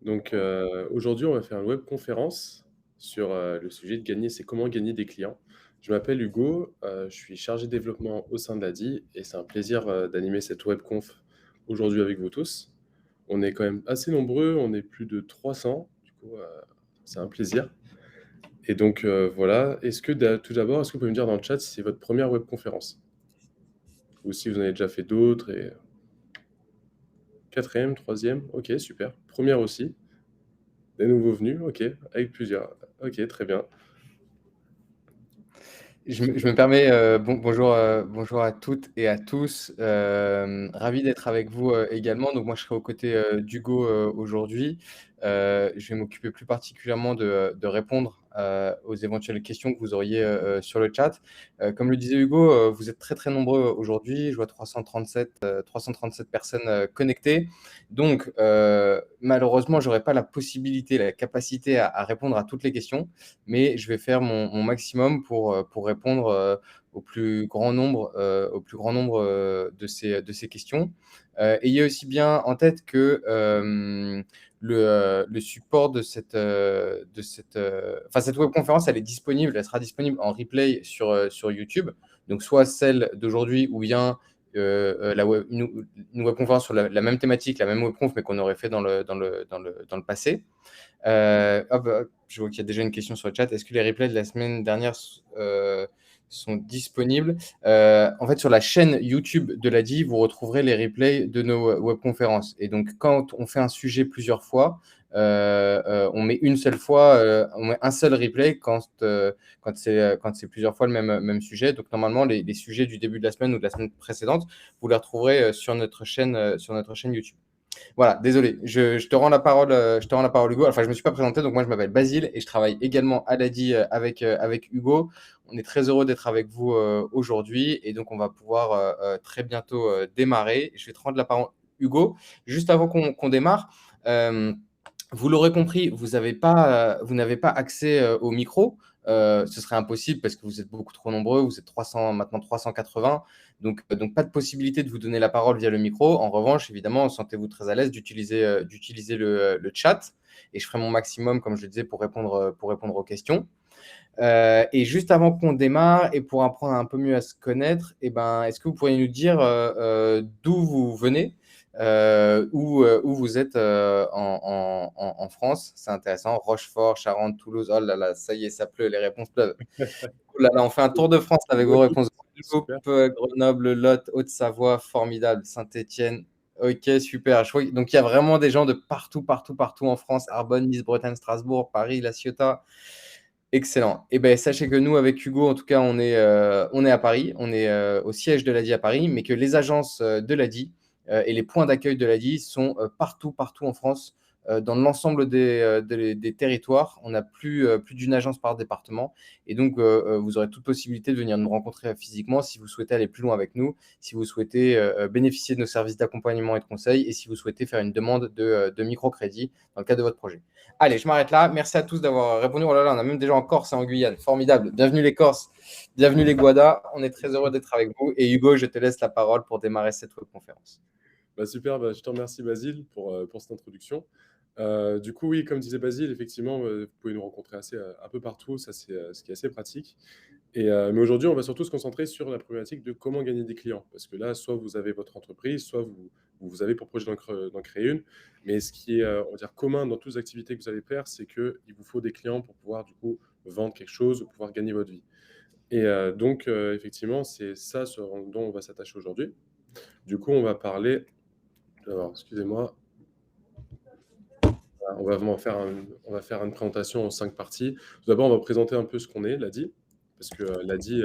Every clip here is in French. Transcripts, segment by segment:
Donc, aujourd'hui, on va faire une webconférence sur, le sujet de gagner c'est comment gagner des clients. Je m'appelle Hugo, je suis chargé de développement au sein de l'ADI et c'est un plaisir, d'animer cette webconf aujourd'hui avec vous tous. On est quand même assez nombreux, on est plus de 300, du coup, c'est un plaisir et donc, voilà. Est-ce que tout d'abord, est-ce que vous pouvez me dire dans le chat si c'est votre première webconférence? Ou si vous en avez déjà fait d'autres et 4e, 3e? OK, super. Première aussi. Des nouveaux venus, OK, avec plusieurs. OK, très bien. Je me permets, bonjour à toutes et à tous. Ravi d'être avec vous, également. Donc moi, je serai aux côtés, d'Hugo, aujourd'hui. Je vais m'occuper plus particulièrement de répondre, aux éventuelles questions que vous auriez, sur le chat. Comme le disait Hugo, vous êtes très, très nombreux aujourd'hui. Je vois 337 personnes, connectées. Donc, malheureusement, j'aurai pas la possibilité, la capacité à répondre à toutes les questions, mais je vais faire mon maximum pour répondre, au plus grand nombre, de ces questions. Ayez aussi bien en tête que, le support cette webconférence, elle sera disponible en replay sur YouTube. Donc soit celle d'aujourd'hui ou bien, la web une webconférence sur la même thématique, la même webconf, mais qu'on aurait fait dans le passé. Je vois qu'il y a déjà une question sur le chat. Est-ce que les replays de la semaine dernière sont disponibles? En fait, sur la chaîne YouTube de l'ADI, vous retrouverez les replays de nos webconférences. Et donc, quand on fait un sujet plusieurs fois, on met une seule fois, on met un seul replay quand c'est plusieurs fois le même sujet. Donc, normalement, les sujets du début de la semaine ou de la semaine précédente, vous les retrouverez sur notre chaîne YouTube. Voilà, désolé, je te rends la parole, Hugo. Enfin, je me suis pas présenté, donc moi je m'appelle Basile et je travaille également à l'ADI avec Hugo. On est très heureux d'être avec vous aujourd'hui et donc on va pouvoir très bientôt démarrer. Je vais te rendre la parole, Hugo. Juste avant qu'on démarre, euh, vous l'aurez compris, vous n'avez pas accès au micro. Ce serait impossible parce que vous êtes beaucoup trop nombreux. Vous êtes 300, maintenant 380. Donc pas de possibilité de vous donner la parole via le micro. En revanche, évidemment, sentez-vous très à l'aise d'utiliser le chat. Et je ferai mon maximum, comme je le disais, pour répondre aux questions. Et juste avant qu'on démarre et pour apprendre un peu mieux à se connaître, est-ce que vous pourriez nous dire d'où vous venez, où vous êtes en France? C'est intéressant. Rochefort, Charente, Toulouse. Oh là là, ça y est, ça pleut, les réponses pleuvent. Oh là là, on fait un tour de France avec vos réponses. Guadeloupe, Super. Grenoble, Lot, Haute-Savoie, formidable. Saint-Étienne. Ok, super. Donc il y a vraiment des gens de partout, partout, partout en France. Arbonne, Nice, Bretagne, Strasbourg, Paris, La Ciotat. Excellent. Eh ben, sachez que nous, avec Hugo, en tout cas, on est à Paris, on est au siège de l'ADI à Paris, mais que les agences de l'ADI et les points d'accueil de l'ADI sont partout, partout en France, dans l'ensemble des territoires. On a plus d'une agence par département, et donc vous aurez toute possibilité de venir nous rencontrer physiquement si vous souhaitez aller plus loin avec nous, si vous souhaitez bénéficier de nos services d'accompagnement et de conseil, et si vous souhaitez faire une demande de microcrédit dans le cadre de votre projet. Allez, je m'arrête là. Merci à tous d'avoir répondu. Oh là là, on a même des gens en Corse et en Guyane. Formidable. Bienvenue les Corses. Bienvenue les Guadas. On est très heureux d'être avec vous. Et Hugo, je te laisse la parole pour démarrer cette webconférence. Bah, super, bah, je te remercie Basile pour cette introduction. Du coup, oui, comme disait Basile, effectivement, vous pouvez nous rencontrer un peu partout, ça c'est ce qui est assez pratique. Mais aujourd'hui, on va surtout se concentrer sur la problématique de comment gagner des clients. Parce que là, soit vous avez votre entreprise, soit vous avez pour projet d'en créer une. Mais ce qui est, on va dire, commun dans toutes les activités que vous allez faire, c'est qu'il vous faut des clients pour pouvoir, du coup, vendre quelque chose ou pouvoir gagner votre vie. Donc, effectivement, c'est ça dont on va s'attacher aujourd'hui. Du coup, on va parler. Alors, excusez-moi. On va faire une présentation en 5 parties. Tout d'abord, on va présenter un peu ce qu'on est, l'ADI, parce que l'ADI,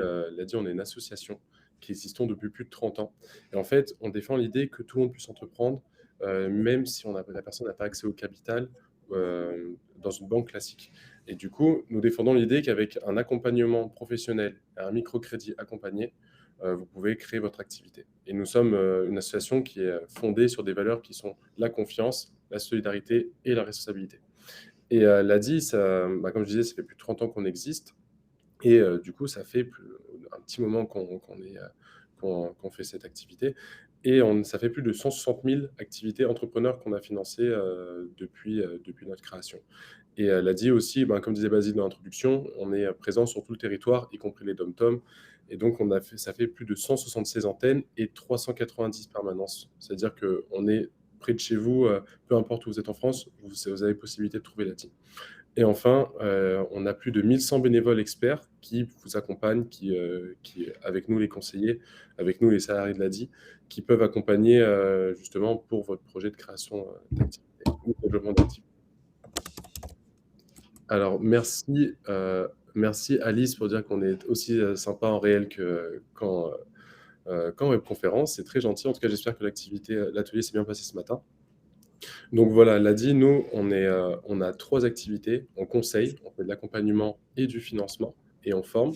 on est une association qui existe depuis plus de 30 ans. Et en fait, on défend l'idée que tout le monde puisse entreprendre, même si la personne n'a pas accès au capital dans une banque classique. Et du coup, nous défendons l'idée qu'avec un accompagnement professionnel, un microcrédit accompagné, vous pouvez créer votre activité. Et nous sommes une association qui est fondée sur des valeurs qui sont la confiance, la solidarité et la responsabilité. Et l'ADI, comme je disais, ça fait plus de 30 ans qu'on existe. Et du coup, ça fait un petit moment qu'on fait cette activité. et ça fait plus de 160 000 activités entrepreneurs qu'on a financées depuis notre création. Et l'ADI aussi, ben, comme disait Basile dans l'introduction, on est présent sur tout le territoire, y compris les DOM-TOM. Et donc, ça fait plus de 176 antennes et 390 permanences. C'est-à-dire qu'on est près de chez vous, peu importe où vous êtes en France, vous avez possibilité de trouver l'ADI. Et enfin, on a plus de 1100 bénévoles experts qui vous accompagnent, avec nous les conseillers, avec nous les salariés de l'ADI, qui peuvent accompagner justement pour votre projet de création d'activité ou de développement d'activité. Alors merci Alice pour dire qu'on est aussi sympa en réel qu'en webconférence. C'est très gentil. En tout cas, j'espère que l'atelier s'est bien passé ce matin. Donc voilà, l'ADI, nous, on a 3 activités. On conseille, on fait de l'accompagnement et du financement, et on forme,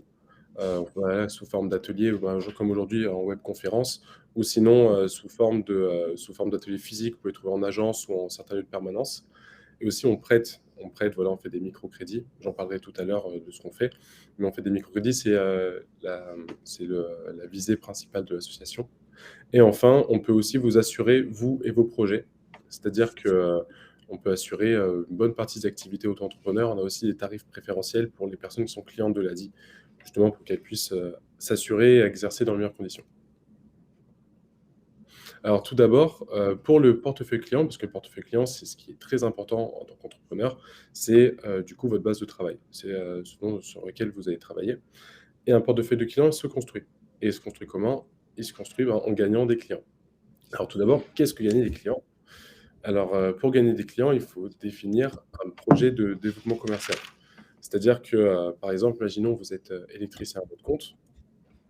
voilà, sous forme d'atelier, comme aujourd'hui en webconférence, ou sinon sous forme d'atelier physique. Vous pouvez trouver en agence ou en certains lieux de permanence. Et aussi, on prête, voilà, on fait des microcrédits. J'en parlerai tout à l'heure de ce qu'on fait. Mais on fait des microcrédits, c'est la visée principale de l'association. Et enfin, on peut aussi vous assurer, vous et vos projets. C'est-à-dire qu'on peut assurer une bonne partie des activités auto-entrepreneurs. On a aussi des tarifs préférentiels pour les personnes qui sont clientes de l'ADI, justement pour qu'elles puissent s'assurer et exercer dans les meilleures conditions. Alors tout d'abord, pour le portefeuille client, parce que le portefeuille client, c'est ce qui est très important en tant qu'entrepreneur, c'est du coup votre base de travail. C'est ce sur lequel vous allez travailler. Et un portefeuille de clients, il se construit. Et il se construit comment? Il se construit en gagnant des clients. Alors tout d'abord, qu'est-ce que gagner des clients? Alors pour gagner des clients, il faut définir un projet de développement commercial. C'est-à-dire que, par exemple, imaginons vous êtes électricien à votre compte.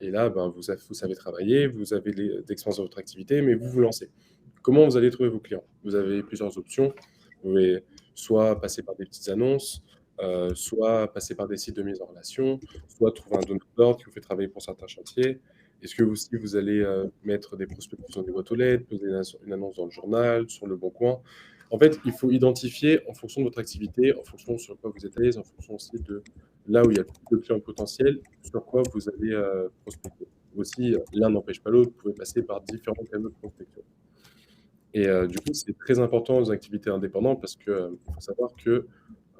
Et là, ben, vous savez travailler, vous avez d'expérience dans votre activité, mais vous vous lancez. Comment vous allez trouver vos clients? Vous avez plusieurs options. Vous pouvez soit passer par des petites annonces, soit passer par des sites de mise en relation, soit trouver un donneur d'ordre qui vous fait travailler pour certains chantiers. Est-ce que vous allez mettre des prospectus dans des boîtes aux lettres, poser une annonce dans le journal, sur Le Bon Coin? En fait, il faut identifier en fonction de votre activité, en fonction sur quoi vous êtes à l'aise, en fonction aussi de là où il y a le plus de clients potentiels, sur quoi vous allez prospecter. Aussi, l'un n'empêche pas l'autre, vous pouvez passer par différents canaux de prospection. Et du coup, c'est très important aux activités indépendantes parce qu'il faut savoir que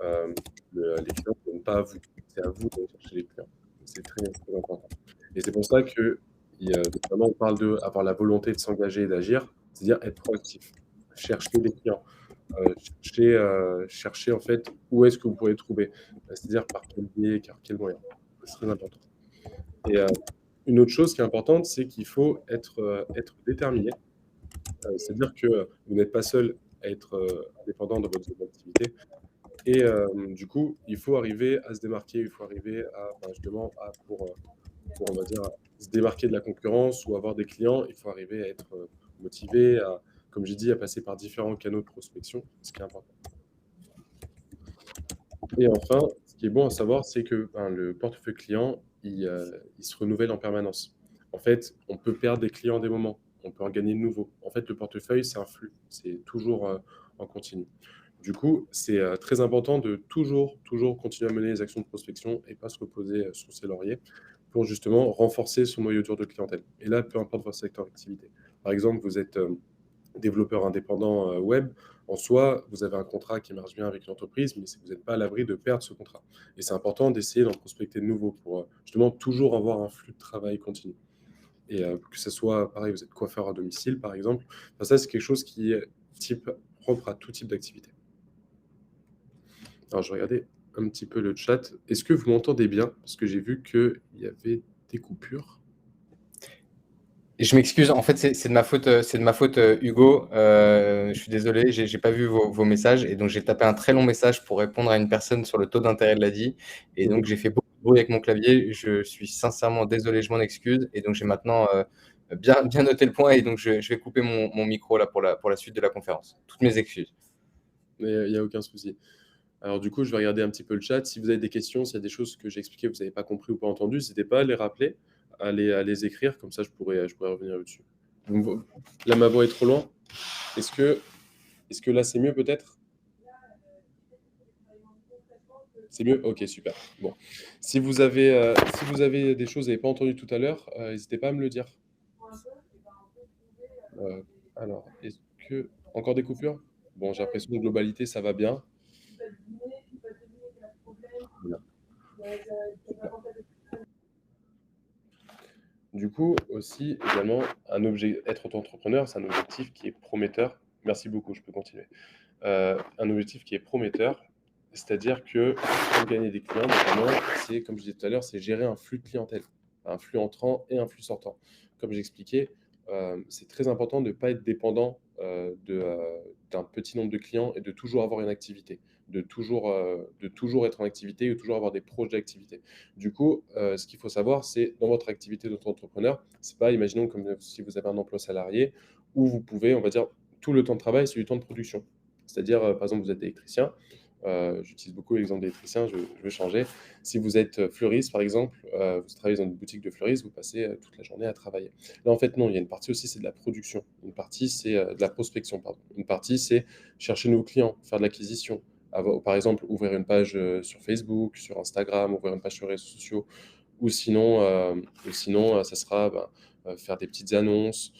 les clients ne viennent pas à vous. C'est à vous d'aller chercher les clients. C'est très, très important. Et c'est pour ça que notamment, on parle d'avoir la volonté de s'engager et d'agir, c'est-à-dire être proactif, chercher des clients, chercher en fait où est-ce que vous pourrez trouver, c'est-à-dire par quel biais, par quel moyen. C'est très important. Et une autre chose qui est importante, c'est qu'il faut être déterminé. C'est-à-dire que vous n'êtes pas seul à être indépendant dans votre activité. Et du coup, il faut arriver à se démarquer, il faut arriver justement pour on va dire, se démarquer de la concurrence ou avoir des clients, il faut arriver à être motivé, comme j'ai dit, à passer par différents canaux de prospection, ce qui est important. Et enfin, ce qui est bon à savoir, c'est que le portefeuille client, il se renouvelle en permanence. En fait, on peut perdre des clients à des moments, on peut en gagner de nouveaux. En fait, le portefeuille, c'est un flux, c'est toujours en continu. Du coup, c'est très important de toujours continuer à mener les actions de prospection et pas se reposer sur ses lauriers pour justement renforcer son noyau dur de clientèle. Et là, peu importe votre secteur d'activité. Par exemple, vous êtes développeur indépendant web, en soi, vous avez un contrat qui marche bien avec l'entreprise, mais vous n'êtes pas à l'abri de perdre ce contrat. Et c'est important d'essayer d'en prospecter de nouveaux pour justement toujours avoir un flux de travail continu. Et que ce soit, pareil, vous êtes coiffeur à domicile, par exemple, ça, c'est quelque chose qui est propre à tout type d'activité. Alors, je regardais un petit peu le chat. Est-ce que vous m'entendez bien? Parce que j'ai vu qu'il y avait des coupures. Je m'excuse, en fait, c'est de ma faute, Hugo. Je suis désolé, j'ai pas vu vos messages et donc j'ai tapé un très long message pour répondre à une personne sur le taux d'intérêt de l'ADI et donc j'ai fait beaucoup de bruit avec mon clavier. Je suis sincèrement désolé, je m'en excuse et donc j'ai maintenant bien noté le point et donc je vais couper mon micro là pour la suite de la conférence. Toutes mes excuses. Mais il n'y a aucun souci. Alors du coup, je vais regarder un petit peu le chat. Si vous avez des questions, s'il y a des choses que j'ai expliquées, vous n'avez pas compris ou pas entendu, n'hésitez pas à les rappeler, à les écrire, comme ça je pourrais revenir dessus. Donc, là, ma voix est trop loin. Est-ce que là, c'est mieux peut-être? C'est mieux? Ok, super. Bon. Si vous avez des choses que vous n'avez pas entendues tout à l'heure, n'hésitez pas à me le dire. Alors, est-ce que encore des coupures? Bon, j'ai l'impression que globalité, ça va bien. Bien. Super. Du coup, aussi, également, être auto-entrepreneur, c'est un objectif qui est prometteur. Merci beaucoup, je peux continuer. Un objectif qui est prometteur, c'est-à-dire que pour gagner des clients, notamment, c'est, comme je disais tout à l'heure, c'est gérer un flux de clientèle, un flux entrant et un flux sortant. Comme j'expliquais, c'est très important de ne pas être dépendant d'un petit nombre de clients et de toujours avoir une activité, de toujours être en activité ou toujours avoir des projets d'activité. Du coup, ce qu'il faut savoir, c'est dans votre activité d'auto-entrepreneur, c'est pas, imaginons comme si vous avez un emploi salarié où vous pouvez, on va dire, tout le temps de travail, c'est du temps de production. C'est-à-dire, par exemple, vous êtes électricien, j'utilise beaucoup l'exemple d'électricien, je vais changer. Si vous êtes fleuriste, par exemple, vous travaillez dans une boutique de fleuriste, vous passez toute la journée à travailler. Là, en fait, non, il y a une partie aussi, c'est de la production. Une partie, c'est de la prospection, pardon. Une partie, c'est chercher de nouveaux clients, faire de l'acquisition. Par exemple, ouvrir une page sur Facebook, sur Instagram, ouvrir une page sur les réseaux sociaux, ou sinon, ça sera faire des petites annonces,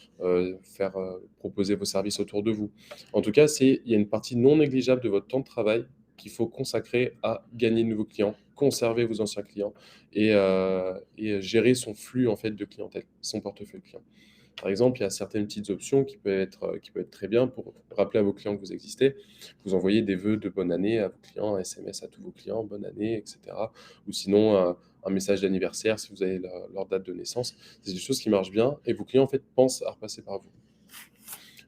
proposer vos services autour de vous. En tout cas, il y a une partie non négligeable de votre temps de travail qu'il faut consacrer à gagner de nouveaux clients, conserver vos anciens clients et gérer son flux en fait, de clientèle, son portefeuille client. Par exemple, il y a certaines petites options qui peuvent être très bien pour rappeler à vos clients que vous existez. Vous envoyez des vœux de bonne année à vos clients, un SMS à tous vos clients, bonne année, etc. Ou sinon, un message d'anniversaire si vous avez leur date de naissance. C'est des choses qui marchent bien et vos clients, en fait, pensent à repasser par vous.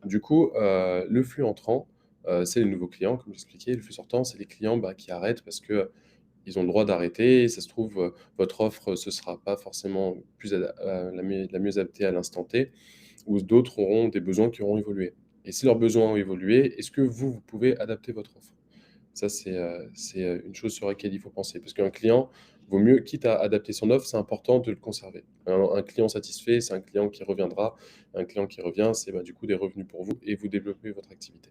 Du coup, le flux entrant, c'est les nouveaux clients, comme j'expliquais. Le flux sortant, c'est les clients qui arrêtent parce que ils ont le droit d'arrêter. Ça se trouve, votre offre, ce ne sera pas forcément la mieux adaptée à l'instant T, ou d'autres auront des besoins qui auront évolué. Et si leurs besoins ont évolué, est-ce que vous pouvez adapter votre offre? Ça, c'est une chose sur laquelle il faut penser. Parce qu'un client, vaut mieux, quitte à adapter son offre, c'est important de le conserver. Un client satisfait, c'est un client qui reviendra. Un client qui revient, c'est du coup des revenus pour vous et vous développez votre activité.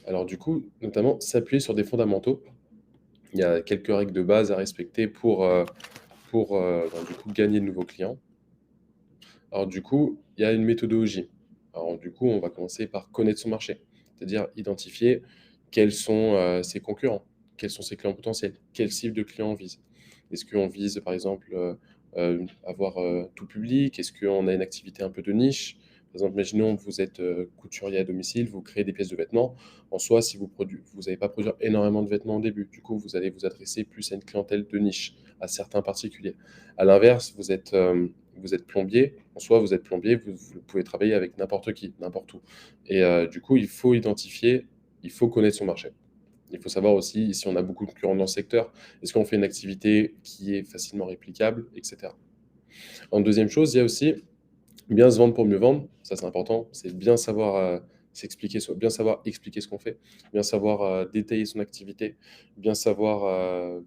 Alors du coup, notamment, s'appuyer sur des fondamentaux. Il y a quelques règles de base à respecter pour du coup, gagner de nouveaux clients. Alors du coup, il y a une méthodologie. Alors du coup, on va commencer par connaître son marché, c'est-à-dire identifier quels sont ses concurrents, quels sont ses clients potentiels, quel cible de clients on vise. Est-ce qu'on vise par exemple avoir tout public? Est-ce qu'on a une activité un peu de niche? Par exemple, imaginons que vous êtes couturier à domicile, vous créez des pièces de vêtements. En soi, si vous n'allez pas produire énormément de vêtements au début, du coup, vous allez vous adresser plus à une clientèle de niche, à certains particuliers. À l'inverse, vous êtes plombier. En soi, vous êtes plombier, vous pouvez travailler avec n'importe qui, n'importe où. Et du coup, il faut identifier, il faut connaître son marché. Il faut savoir aussi si on a beaucoup de concurrents dans le secteur, est-ce qu'on fait une activité qui est facilement réplicable, etc. En deuxième chose, il y a aussi bien se vendre pour mieux vendre. Ça, c'est important. C'est bien savoir bien savoir expliquer ce qu'on fait, bien savoir détailler son activité, bien savoir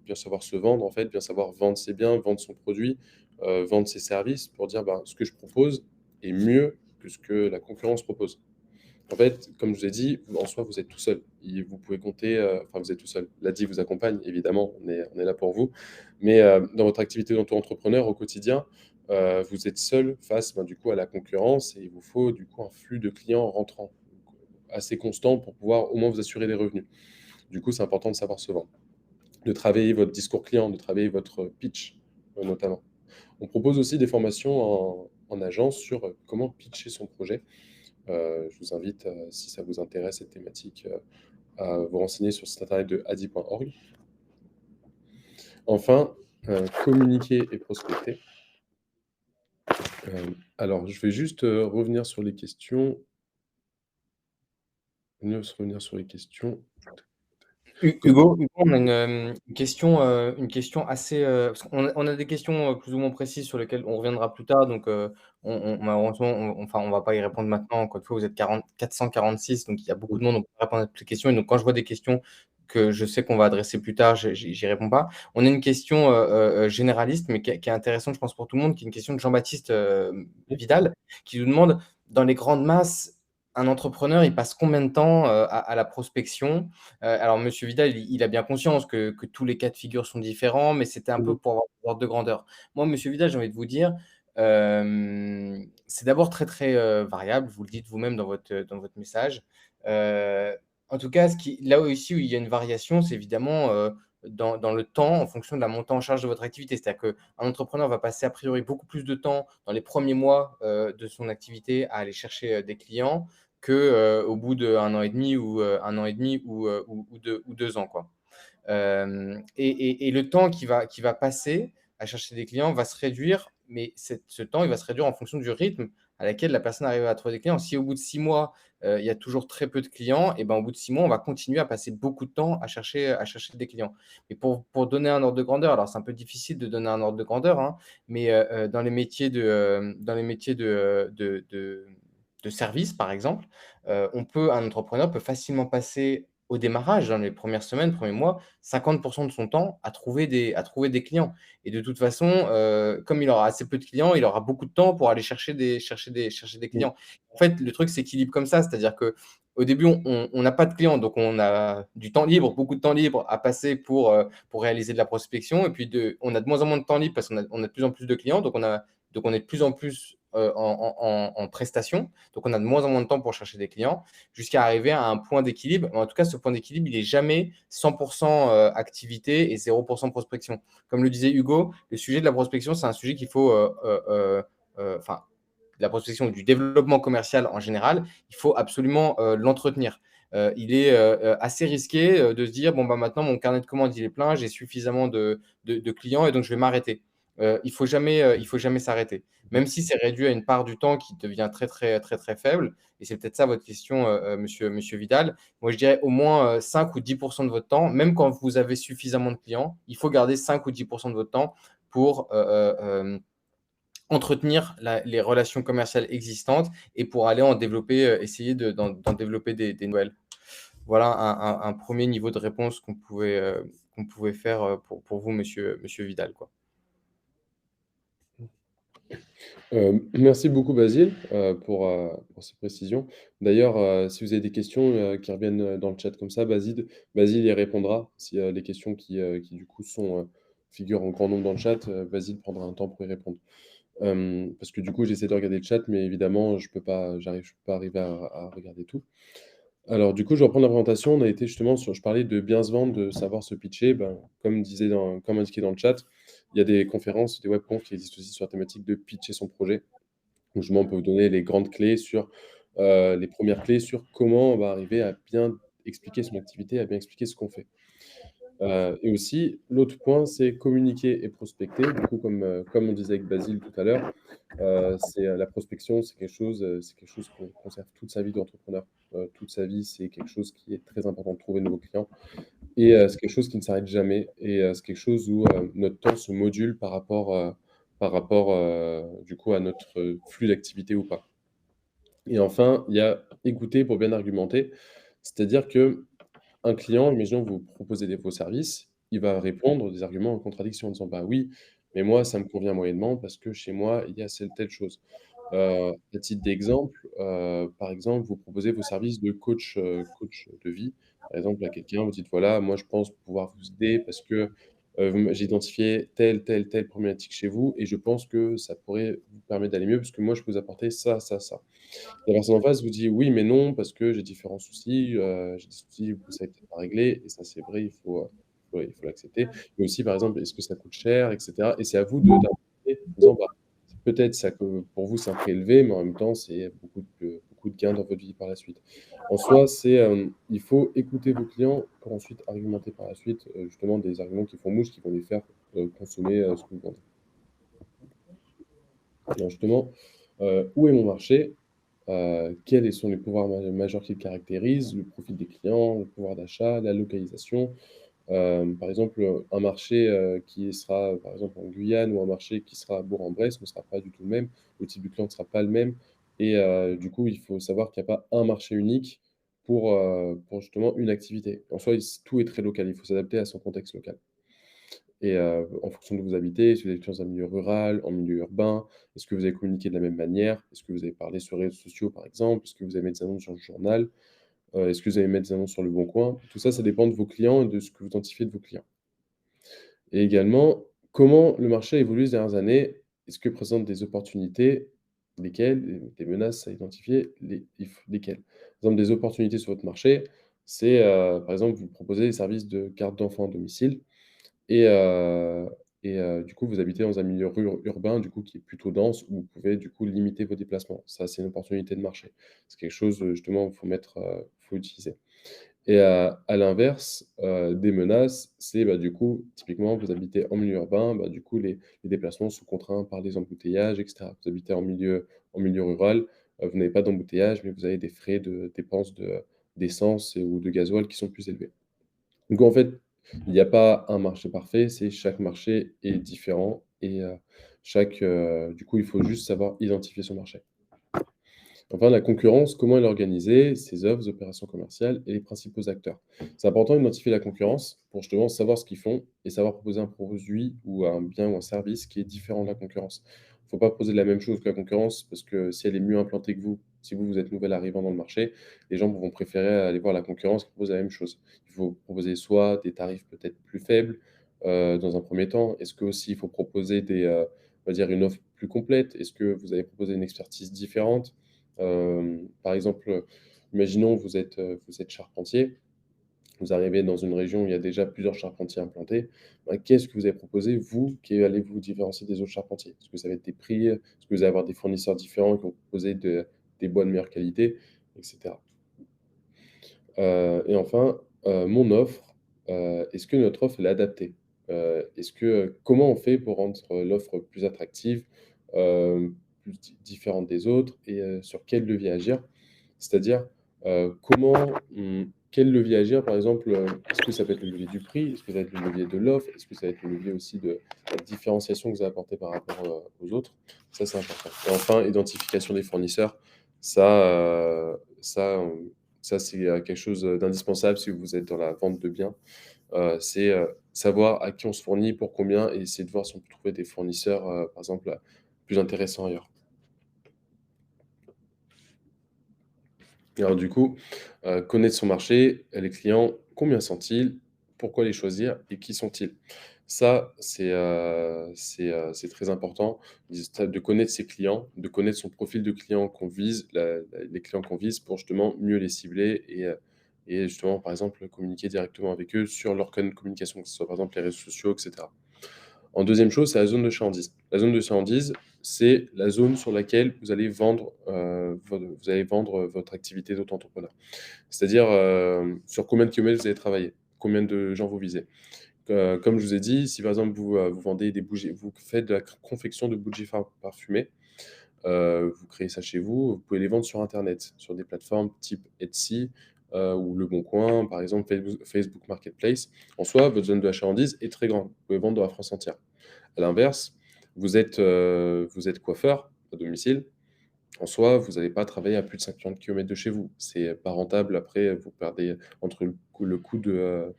se vendre, en fait, bien savoir vendre ses biens, vendre son produit, vendre ses services pour dire ce que je propose est mieux que ce que la concurrence propose. En fait, comme je vous ai dit, en soi, vous êtes tout seul. Vous pouvez compter, enfin, vous êtes tout seul. L'ADI vous accompagne, évidemment, on est là pour vous. Mais dans votre activité d'auto-entrepreneur au quotidien, vous êtes seul face du coup, à la concurrence et il vous faut du coup un flux de clients rentrants assez constant pour pouvoir au moins vous assurer des revenus. Du coup, c'est important de savoir se vendre, de travailler votre discours client, de travailler votre pitch notamment. On propose aussi des formations en agence sur comment pitcher son projet. Je vous invite, si ça vous intéresse, cette thématique, à vous renseigner sur le site internet de adi.org. Enfin, communiquer et prospecter. Alors, je vais juste revenir sur les questions. Revenir sur les questions. Hugo, on a une question assez, parce qu'on a des questions, plus ou moins précises sur lesquelles on reviendra plus tard, donc malheureusement, on va pas y répondre maintenant. Encore une fois, vous êtes 446, donc il y a beaucoup de monde, on peut pas répondre à toutes les questions et donc quand je vois des questions que je sais qu'on va adresser plus tard, j'y réponds pas. On a une question, généraliste, mais qui est intéressante, je pense, pour tout le monde, qui est une question de Jean-Baptiste, Vidal, qui nous demande: «Dans les grandes masses, un entrepreneur, il passe combien de temps, à la prospection?» Alors monsieur Vidal, il a bien conscience que tous les cas de figure sont différents, mais c'était un peu pour avoir un ordre de grandeur. Moi, monsieur Vidal, j'ai envie de vous dire, C'est d'abord très, très, variable, vous le dites vous-même dans votre message. Heu, En tout cas, là aussi où il y a une variation, c'est évidemment, dans le temps, en fonction de la montée en charge de votre activité. C'est-à-dire qu'un entrepreneur va passer a priori beaucoup plus de temps dans les premiers mois, de son activité à aller chercher, des clients que, au bout d'1 an et demi ou, 1 an et demi ou 2 ans, quoi. Et le temps qui va passer à chercher des clients va se réduire, mais ce temps, il va se réduire en fonction du rythme à laquelle la personne arrive à trouver des clients. Si au bout de 6 mois, il y a toujours très peu de clients, et ben, au bout de 6 mois, on va continuer à passer beaucoup de temps à chercher des clients. Et pour donner un ordre de grandeur, alors c'est un peu difficile de donner un ordre de grandeur, hein, mais dans les métiers de service, par exemple, un entrepreneur peut facilement passer au démarrage, dans les premières semaines, premiers mois, 50 de son temps à trouver des clients. Et de toute façon, comme il aura assez peu de clients, il aura beaucoup de temps pour aller chercher des Mmh. clients. En fait, le truc s'équilibre comme ça, c'est-à-dire qu'au début, on n'a pas de clients, donc on a du temps libre, beaucoup de temps libre à passer pour réaliser de la prospection. Et puis on a de moins en moins de temps libre parce qu'on a de plus en plus de clients, donc on est de plus en plus, en prestation, donc on a de moins en moins de temps pour chercher des clients, jusqu'à arriver à un point d'équilibre. En tout cas, ce point d'équilibre, il est jamais 100% activité et 0% prospection. Comme le disait Hugo, le sujet de la prospection, c'est un sujet qu'il faut, enfin, de la prospection ou du développement commercial en général, il faut absolument l'entretenir. Il est assez risqué de se dire, bon, bah, maintenant, mon carnet de commandes, il est plein, j'ai suffisamment de clients et donc je vais m'arrêter. Il faut jamais s'arrêter. Même si c'est réduit à une part du temps qui devient très, très, très, très faible, et c'est peut-être ça votre question, monsieur Vidal. Moi, je dirais au moins 5 ou 10% de votre temps, même quand vous avez suffisamment de clients, il faut garder 5 ou 10% de votre temps pour entretenir les relations commerciales existantes et pour aller en développer, essayer d'en développer des nouvelles. Voilà un premier niveau de réponse qu'on pouvait faire pour vous, monsieur Vidal, quoi. Merci beaucoup Basile, pour ces précisions. D'ailleurs, si vous avez des questions, qui reviennent, dans le chat comme ça, Basile y répondra. Si, les questions qui du coup figurent en grand nombre dans le chat, Basile prendra un temps pour y répondre. Parce que du coup, j'essaie de regarder le chat, mais évidemment, je peux pas arriver à regarder tout. Alors du coup, je reprends la présentation. On a été justement je parlais de bien se vendre, de savoir se pitcher. Ben, comme indiqué dans le chat, il y a des conférences, des webconf qui existent aussi sur la thématique de pitcher son projet. Donc justement, on peut vous donner les grandes clés les premières clés sur comment on va arriver à bien expliquer son activité, à bien expliquer ce qu'on fait. Et aussi, l'autre point, c'est communiquer et prospecter. Du coup, comme on disait avec Basile tout à l'heure, la prospection, c'est quelque chose qu'on conserve toute sa vie d'entrepreneur. Toute sa vie, c'est quelque chose qui est très important de trouver de nouveaux clients et c'est quelque chose qui ne s'arrête jamais et c'est quelque chose où, notre temps se module du coup, à notre flux d'activité ou pas. Et enfin, il y a écouter pour bien argumenter. C'est-à-dire que un client, imaginons que vous proposez vos services, il va répondre des arguments en contradiction en disant: «Bah oui, mais moi ça me convient moyennement parce que chez moi il y a telle chose». À titre d'exemple, par exemple, vous proposez vos services de coach de vie. Par exemple, à quelqu'un, vous dites: «Voilà, moi je pense pouvoir vous aider parce que, j'ai identifié telle problématique chez vous et je pense que ça pourrait vous permettre d'aller mieux parce que moi je peux vous apporter ça, ça, ça». La personne en face vous dit: «Oui, mais non, parce que j'ai différents soucis, j'ai des soucis que vous savez peut-être pas régler» et ça, c'est vrai, il faut l'accepter. Mais aussi, par exemple, est-ce que ça coûte cher et cetera? Et c'est à vous d'argumenter en disant: «Bah, peut-être ça que pour vous, c'est un prix élevé, mais en même temps, c'est beaucoup de gains dans votre vie par la suite». En soi, il faut écouter vos clients pour ensuite argumenter par la suite, justement des arguments qui font mouche, qui vont les faire, consommer, ce que vous vendez. Alors justement, où est mon marché? Quels sont les pouvoirs majeurs qui le caractérisent? Le profil des clients, le pouvoir d'achat, la localisation. Par exemple, un marché, qui sera, par exemple, en Guyane ou un marché qui sera à Bourg-en-Bresse ne sera pas du tout le même. Le type de client ne sera pas le même et du coup, il faut savoir qu'il n'y a pas un marché unique pour justement une activité. En soi, tout est très local, il faut s'adapter à son contexte local. Et en fonction de où vous habitez, est-ce que vous habitez dans un milieu rural, en milieu urbain? Est-ce que vous avez communiqué de la même manière? Est-ce que vous avez parlé sur les réseaux sociaux, par exemple? Est-ce que vous avez mis des annonces dans le journal? Est-ce que vous allez mettre des annonces sur Le Bon Coin? Tout ça, ça dépend de vos clients et de ce que vous identifiez de vos clients. Et également, comment le marché a évolué ces dernières années? est-ce que présentent des opportunités, lesquelles, des menaces à identifier, lesquelles? Par exemple, des opportunités sur votre marché, c'est, par exemple, vous proposez des services de garde d'enfants à domicile et du coup, vous habitez dans un milieu urbain, du coup, qui est plutôt dense, où vous pouvez, du coup, limiter vos déplacements. Ça, c'est une opportunité de marché. C'est quelque chose, justement, faut utiliser. Et à l'inverse, des menaces, c'est, bah, du coup, typiquement, vous habitez en milieu urbain, bah, du coup, les déplacements sont contraints par des embouteillages et cetera. Vous habitez en milieu rural, vous n'avez pas d'embouteillage, mais vous avez des frais de dépenses d'essence ou de gasoil qui sont plus élevés. Donc en fait, il n'y a pas un marché parfait, c'est chaque marché est différent et du coup, il faut juste savoir identifier son marché. Enfin, la concurrence, comment elle est organisée, ses offres, opérations commerciales et les principaux acteurs. C'est important d'identifier la concurrence pour justement savoir ce qu'ils font et savoir proposer un produit ou un bien ou un service qui est différent de la concurrence. Il ne faut pas proposer la même chose que la concurrence parce que si elle est mieux implantée que vous, si vous êtes nouvel arrivant dans le marché, les gens vont préférer aller voir la concurrence qui propose la même chose. Il faut proposer soit des tarifs peut-être plus faibles dans un premier temps. Est-ce que aussi il faut proposer on va dire une offre plus complète? Est-ce que vous allez proposer une expertise différente? Par exemple, imaginons vous êtes charpentier, vous arrivez dans une région où il y a déjà plusieurs charpentiers implantés. Bah, qu'est-ce que vous allez proposer, vous, qui allez vous différencier des autres charpentiers? Est-ce que ça va être des prix? Est-ce que vous allez avoir des fournisseurs différents qui vont proposer des bois de meilleure qualité, et cetera? Et enfin, mon offre, est-ce que notre offre elle est adaptée? Comment on fait pour rendre l'offre plus attractive, plus différente des autres et sur quel levier agir? C'est-à-dire, quel levier agir? Par exemple, est-ce que ça peut être le levier du prix? Est-ce que ça va être le levier de l'offre? Est-ce que ça va être le levier aussi de la différenciation que vous apportez par rapport, aux autres? Ça, c'est important. Et enfin, identification des fournisseurs. Ça, ça, c'est, quelque chose, d'indispensable si vous êtes dans la vente de biens. C'est, savoir à qui on se fournit, pour combien et essayer de voir si on peut trouver des fournisseurs, par exemple, plus intéressants ailleurs. Et alors du coup, connaître son marché, les clients, combien sont-ils? Pourquoi les choisir et qui sont-ils? Ça, c'est très important de connaître ses clients, de connaître son profil de client qu'on vise, les clients qu'on vise pour justement mieux les cibler et justement, par exemple, communiquer directement avec eux sur leur canaux de communication, que ce soit par exemple les réseaux sociaux et cetera. En deuxième chose, c'est la zone de chalandise. La zone de chalandise, c'est la zone sur laquelle vous allez vendre votre activité d'auto-entrepreneur. C'est-à-dire, sur combien de kilomètres vous allez travailler, combien de gens vous visez. Comme je vous ai dit, si par exemple vous vendez des bougies, vous faites de la confection de bougies parfumées, vous créez ça chez vous, vous pouvez les vendre sur internet, sur des plateformes type Etsy, ou Le Bon Coin, par exemple Facebook Marketplace. En soi, votre zone de chalandise est très grande. Vous pouvez vendre dans la France entière. À l'inverse, vous êtes coiffeur à domicile. En soi, vous n'allez pas travailler à plus de 50 kilomètres de chez vous. C'est pas rentable. Après, vous perdez entre le coût de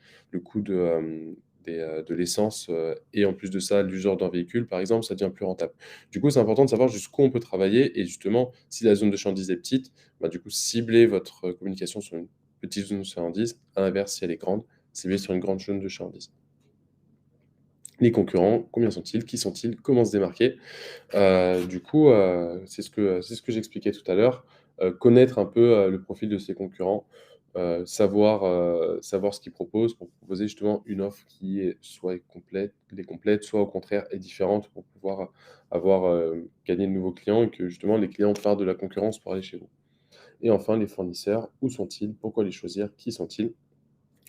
l'essence, et en plus de ça, l'usure d'un véhicule, par exemple, ça devient plus rentable. Du coup, c'est important de savoir jusqu'où on peut travailler et justement, si la zone de chalandise est petite, bah, du coup, ciblez votre communication sur une petite zone de chalandise. À l'inverse, si elle est grande, ciblez sur une grande zone de chalandise. Les concurrents, combien sont-ils? Qui sont-ils? Comment se démarquer? Du coup, c'est ce que j'expliquais tout à l'heure, connaître un peu, le profil de ses concurrents, savoir ce qu'ils proposent pour proposer justement une offre qui est soit complète, soit au contraire est différente pour pouvoir avoir, gagné de nouveaux clients et que justement les clients partent de la concurrence pour aller chez vous. Et enfin les fournisseurs, où sont-ils? Pourquoi les choisir? Qui sont-ils?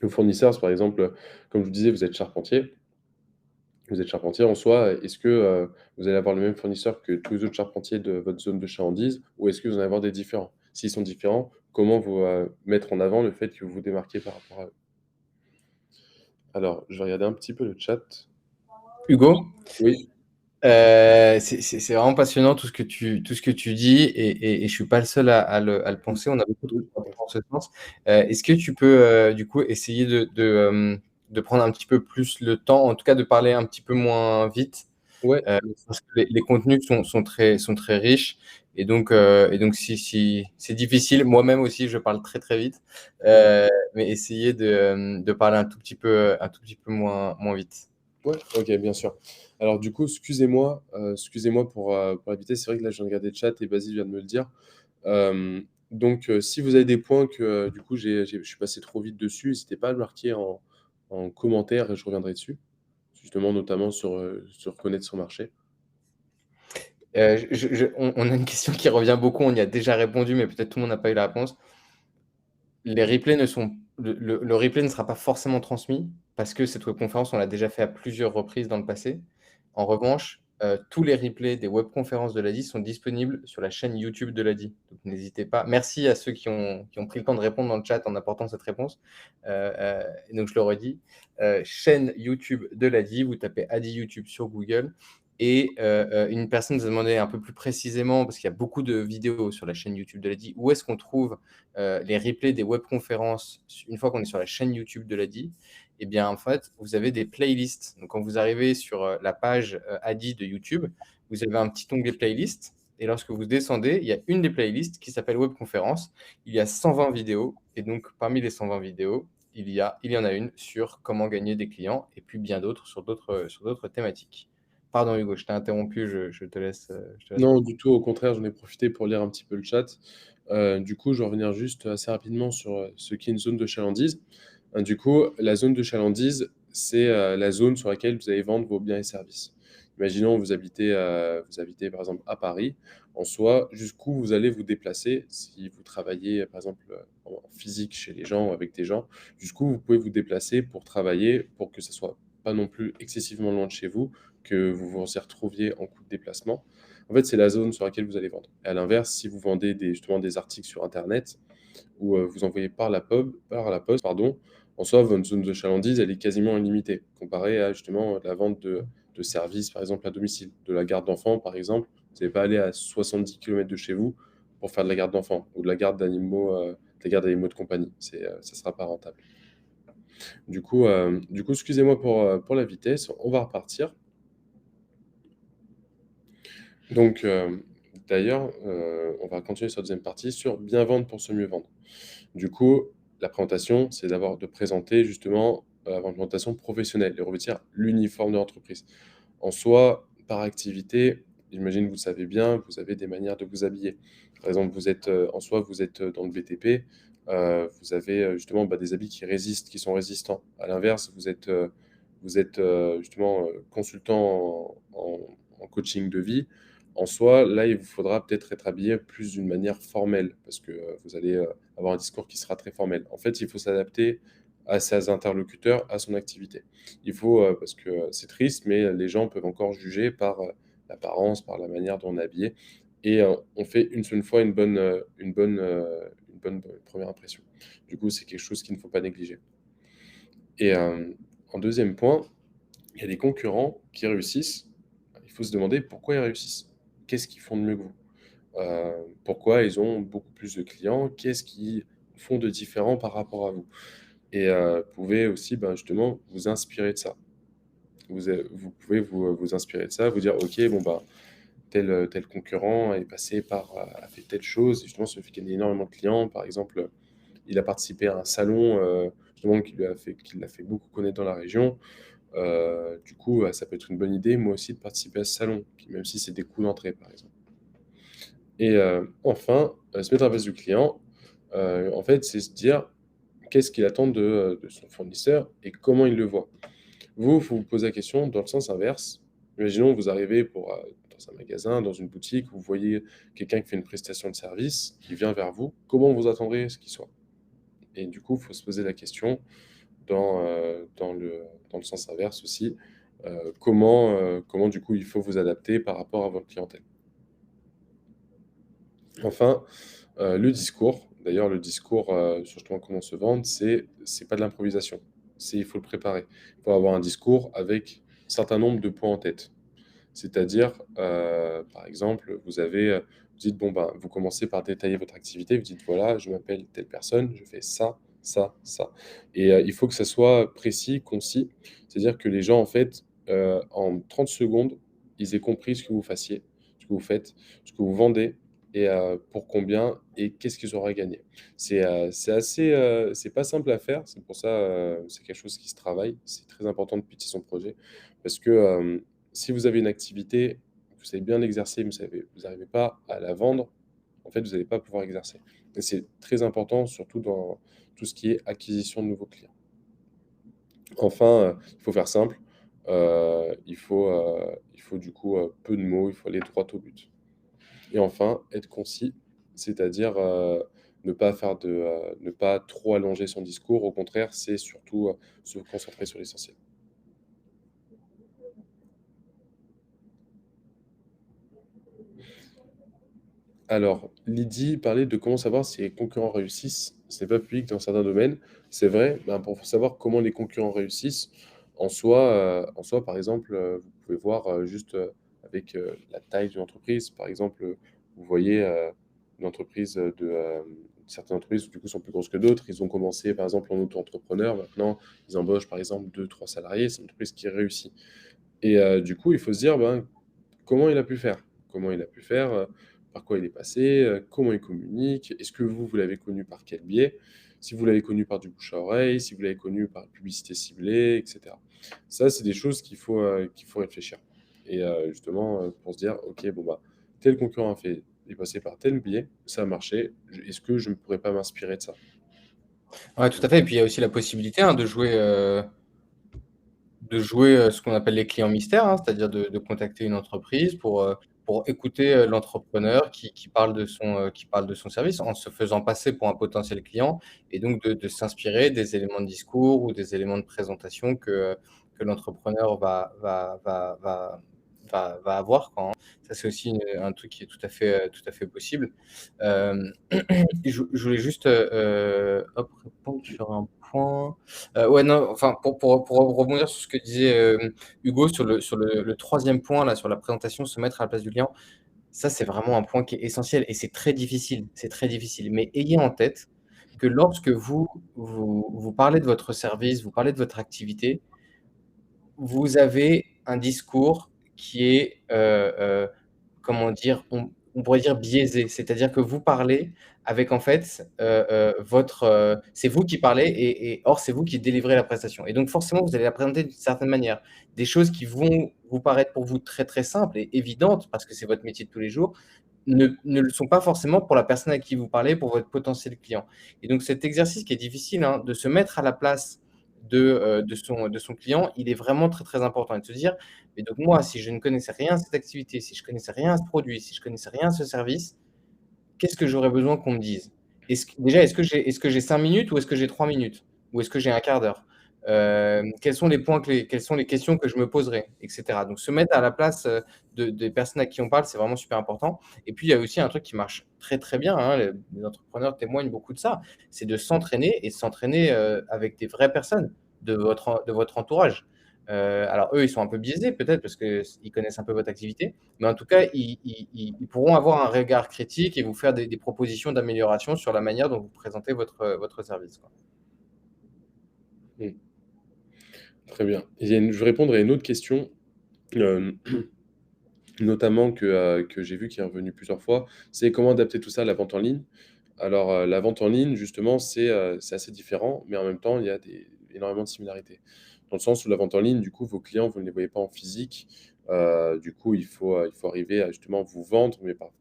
Les fournisseurs, c'est par exemple, comme je vous disais, vous êtes charpentier en soi, est-ce que, vous allez avoir le même fournisseur que tous les autres charpentiers de votre zone de chalandise ou est-ce que vous allez avoir des différents? S'ils sont différents, comment vous, mettre en avant le fait que vous vous démarquez par rapport à eux? Alors, je vais regarder un petit peu le chat. Hugo, Oui, c'est vraiment passionnant tout ce que tu dis et je suis pas le seul à le mmh, penser. On a beaucoup de oui, dans ce sens. Est-ce que tu peux du coup essayer de prendre un petit peu plus le temps, en tout cas de parler un petit peu moins vite, ouais, parce que les contenus sont très riches et donc si c'est difficile, moi-même aussi je parle très très vite, ouais. mais essayer de parler un tout petit peu moins vite. Ouais, OK, bien sûr. Alors du coup, excusez-moi pour la vitesse. C'est vrai que là, je viens de regarder le chat et Basile vient de me le dire. Si vous avez des points que, du coup, je suis passé trop vite dessus, n'hésitez pas à le marquer en commentaire et je reviendrai dessus. Justement, notamment sur connaître son marché. On a une question qui revient beaucoup, on y a déjà répondu, mais peut-être tout le monde n'a pas eu la réponse. Les replays ne sont le replay ne sera pas forcément transmis parce que cette webconférence, on l'a déjà fait à plusieurs reprises dans le passé. En revanche, tous les replays des webconférences de l'ADI sont disponibles sur la chaîne YouTube de l'ADI. Donc n'hésitez pas. Merci à ceux qui ont pris le temps de répondre dans le chat en apportant cette réponse. Donc je le redis, chaîne YouTube de l'ADI, vous tapez ADI YouTube sur Google et une personne nous a demandé un peu plus précisément, parce qu'il y a beaucoup de vidéos sur la chaîne YouTube de l'ADI, où est-ce qu'on trouve les replays des webconférences une fois qu'on est sur la chaîne YouTube de l'ADI. Eh bien, en fait, vous avez des playlists. Donc, quand vous arrivez sur la page ADI de YouTube, vous avez un petit onglet playlist. Et lorsque vous descendez, il y a une des playlists qui s'appelle webconférence. Il y a 120 vidéos. Et donc, parmi les 120 vidéos, il y en a une sur comment gagner des clients et puis bien d'autres sur d'autres thématiques. Pardon Hugo, je t'ai interrompu, je te laisse. Je te laisse. Non, du tout, au contraire, j'en ai profité pour lire un petit peu le chat. Du coup, je vais revenir juste assez rapidement sur, ce qu'est une zone de chalandise. Du coup, la zone de chalandise, c'est, la zone sur laquelle vous allez vendre vos biens et services. Imaginons vous habitez par exemple à Paris. En soi, jusqu'où vous allez vous déplacer si vous travaillez par exemple, en physique chez les gens ou avec des gens, jusqu'où vous pouvez vous déplacer pour travailler, pour que ça soit pas non plus excessivement loin de chez vous, que vous vous y retrouviez en coût de déplacement. En fait, c'est la zone sur laquelle vous allez vendre. Et à l'inverse, si vous vendez justement des articles sur internet ou, vous envoyez par la poste, pardon, en soi, votre zone de chalandise, elle est quasiment illimitée, comparée à justement la vente de services, par exemple à domicile. De la garde d'enfants, par exemple, vous n'allez pas aller à 70 kilomètres de chez vous pour faire de la garde d'enfants ou de la garde d'animaux de compagnie. Ça sera pas rentable. Du coup, excusez-moi pour la vitesse, on va repartir. Donc, d'ailleurs, on va continuer sur la deuxième partie sur bien vendre pour se mieux vendre. Du coup, la présentation, c'est de présenter justement, avoir une présentation professionnelle et revêtir l'uniforme de l'entreprise. En soi, par activité, j'imagine que vous le savez bien, vous avez des manières de vous habiller. Par exemple, vous êtes dans le BTP, vous avez, justement, des habits qui résistent, qui sont résistants. À l'inverse, vous êtes justement, consultant en coaching de vie. En soi, là, il vous faudra peut-être être habillé plus d'une manière formelle parce que, vous allez, avoir un discours qui sera très formel. En fait, il faut s'adapter à ses interlocuteurs, à son activité. Il faut, parce que, c'est triste, mais les gens peuvent encore juger par, l'apparence, par la manière dont on est habillé et on fait une seule fois une bonne première impression. Du coup, c'est quelque chose qu'il ne faut pas négliger et en deuxième point, il y a des concurrents qui réussissent. Il faut se demander pourquoi ils réussissent. Qu'est-ce qu'ils font de mieux que vous? Pourquoi ils ont beaucoup plus de clients? Qu'est-ce qu'ils font de différent par rapport à vous? Et vous pouvez aussi, justement, vous inspirer de ça. Vous pouvez vous inspirer de ça, vous dire: «OK, bon, tel concurrent est passé a fait telle chose et justement ça lui fait gagner énormément de clients». Par exemple, il a participé à un salon, justement qui l'a fait beaucoup connaître dans la région. Du coup, ça peut être une bonne idée, moi aussi, de participer à ce salon, puis même si c'est des coûts d'entrée, par exemple. Et enfin, se mettre à la place du client, en fait, c'est se dire: qu'est-ce qu'il attend de son fournisseur et comment il le voit? Vous, il faut vous poser la question dans le sens inverse. Imaginons, vous arrivez dans un magasin, dans une boutique, vous voyez quelqu'un qui fait une prestation de service, qui vient vers vous, comment vous attendrez ce qu'il soit? Et du coup, il faut se poser la question dans le sens inverse aussi, comment du coup il faut vous adapter par rapport à votre clientèle? Enfin, le discours. D'ailleurs, le discours, sur justement comment se vendre, c'est pas de l'improvisation. Il faut le préparer. Il faut avoir un discours avec un certain nombre de points en tête. C'est-à-dire, par exemple, vous dites, bon, vous commencez par détailler votre activité. Vous dites, voilà, je m'appelle telle personne, je fais ça, ça, ça. Et il faut que ça soit précis, concis. C'est-à-dire que les gens, en fait, en 30 secondes, ils aient compris ce que vous fassiez, ce que vous faites, ce que vous vendez et pour combien et qu'est-ce qu'ils auraient gagné. C'est assez, c'est pas simple à faire, c'est pour ça, c'est quelque chose qui se travaille. C'est très important de pitcher son projet parce que, si vous avez une activité, vous savez bien l'exercer, mais vous n'arrivez pas à la vendre, en fait, vous n'allez pas pouvoir exercer et c'est très important, surtout dans tout ce qui est acquisition de nouveaux clients. Enfin, il faut faire simple, il faut du coup, peu de mots, il faut aller droit au but. Et enfin, être concis, c'est-à-dire, ne pas trop allonger son discours. Au contraire, c'est surtout, se concentrer sur l'essentiel. Alors, Lydie parlait de comment savoir si les concurrents réussissent. Ce n'est pas public dans certains domaines. C'est vrai, ben, pour savoir comment les concurrents réussissent, en soi, par exemple, vous pouvez voir juste avec la taille d'une entreprise. Par exemple, vous voyez une entreprise certaines entreprises, du coup, sont plus grosses que d'autres. Ils ont commencé, par exemple, en auto-entrepreneur. Maintenant, ils embauchent, par exemple, deux, trois salariés. C'est une entreprise qui réussit. Et du coup, il faut se dire, ben, comment il a pu faire? Comment il a pu faire? Par quoi il est passé? Comment il communique? Est-ce que vous, vous l'avez connu par quel biais? Si vous l'avez connu par du bouche à oreille, si vous l'avez connu par publicité ciblée, et cetera. Ça, c'est des choses qu'il faut réfléchir et justement, pour se dire: «OK, bon, bah, tel concurrent est passé par tel biais, ça a marché, est-ce que je ne pourrais pas m'inspirer de ça?» Ouais, tout à fait et puis il y a aussi la possibilité, hein, de jouer, ce qu'on appelle les clients mystères, hein, c'est-à-dire de contacter une entreprise pour écouter, l'entrepreneur qui parle de son service en se faisant passer pour un potentiel client et donc de s'inspirer des éléments de discours ou des éléments de présentation que l'entrepreneur va avoir, quoi, hein. Ça, c'est aussi un truc qui est tout à fait possible. Hem, je voulais juste, hop, répondre sur un point. Ouais, non, enfin, pour rebondir sur ce que disait, Hugo sur le 3e point, là, sur la présentation, se mettre à la place du client, ça, c'est vraiment un point qui est essentiel et c'est très difficile. Mais ayez en tête que lorsque vous parlez de votre service, vous parlez de votre activité, vous avez un discours qui est, comment dire? On pourrait dire biaisé. C'est-à-dire que vous parlez avec en fait, c'est vous qui parlez et or c'est vous qui délivrez la prestation et donc forcément vous allez la présenter d'une certaine manière. Des choses qui vont vous paraître pour vous très, très simples et évidentes parce que c'est votre métier de tous les jours, ne le sont pas forcément pour la personne à qui vous parlez, pour votre potentiel client et donc cet exercice qui est difficile, hein, de se mettre à la place de son client, il est vraiment très, très important et de se dire: «Mais donc moi, si je ne connaissais rien à cette activité, si je connaissais rien à ce produit, si je connaissais rien à ce service, qu'est-ce que j'aurais besoin qu'on me dise? Est-ce que j'ai 5 minutes ou est-ce que j'ai 3 minutes? Ou est-ce que j'ai un quart d'heure? Quels sont les points clés? Quelles sont les questions que je me poserai?» et cetera. Donc se mettre à la place, de des personnes à qui on parle, c'est vraiment super important et puis il y a aussi un truc qui marche très, très bien, hein, les entrepreneurs témoignent beaucoup de ça, c'est de s'entraîner et de s'entraîner, avec des vraies personnes de votre entourage. Alors eux, ils sont un peu biaisés peut-être parce qu'ils connaissent un peu votre activité, mais en tout cas, ils pourront avoir un regard critique et vous faire des propositions d'amélioration sur la manière dont vous présentez votre service, quoi. Mmh, très bien. Je vais répondre à une autre question, hem, notamment que j'ai vu qui est revenue plusieurs fois, c'est comment adapter tout ça à la vente en ligne? Alors, la vente en ligne, justement, c'est assez différent, mais en même temps, il y a énormément de similarités. Dans le sens où la vente en ligne, du coup, vos clients, vous ne les voyez pas en physique. Du coup, il faut arriver à justement vous vendre, mais par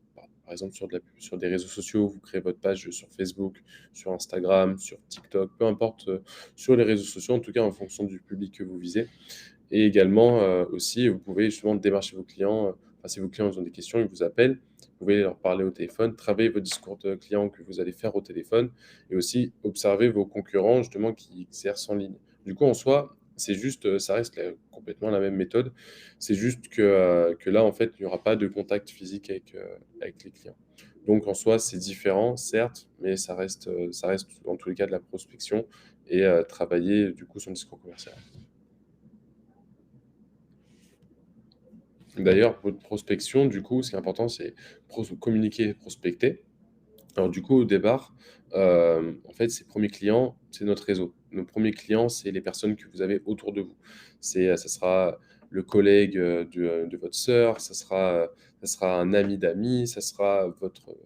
exemple sur de la pub sur des réseaux sociaux, vous créez votre page sur Facebook, sur Instagram, sur TikTok, peu importe, sur les réseaux sociaux, en tout cas en fonction du public que vous visez. Et également, aussi, vous pouvez justement démarcher vos clients, enfin, si vos clients ils ont des questions, ils vous appellent, vous pouvez leur parler au téléphone, travailler votre discours de client que vous allez faire au téléphone et aussi observer vos concurrents justement qui exercent en ligne. Du coup, en soi, c'est juste, ça reste complètement la même méthode. C'est juste que là, en fait, il n'y aura pas de contact physique avec les clients. Donc en soi, c'est différent, certes, mais ça reste dans tous les cas de la prospection et travailler du coup son discours commercial. D'ailleurs, votre prospection, du coup, ce qui est important, c'est communiquer, prospecter. Alors du coup, au départ, en fait, ces premiers clients, c'est notre réseau. Nos premiers clients, c'est les personnes que vous avez autour de vous. Ça sera le collègue de votre sœur, ça sera un ami d'amis, ça sera votre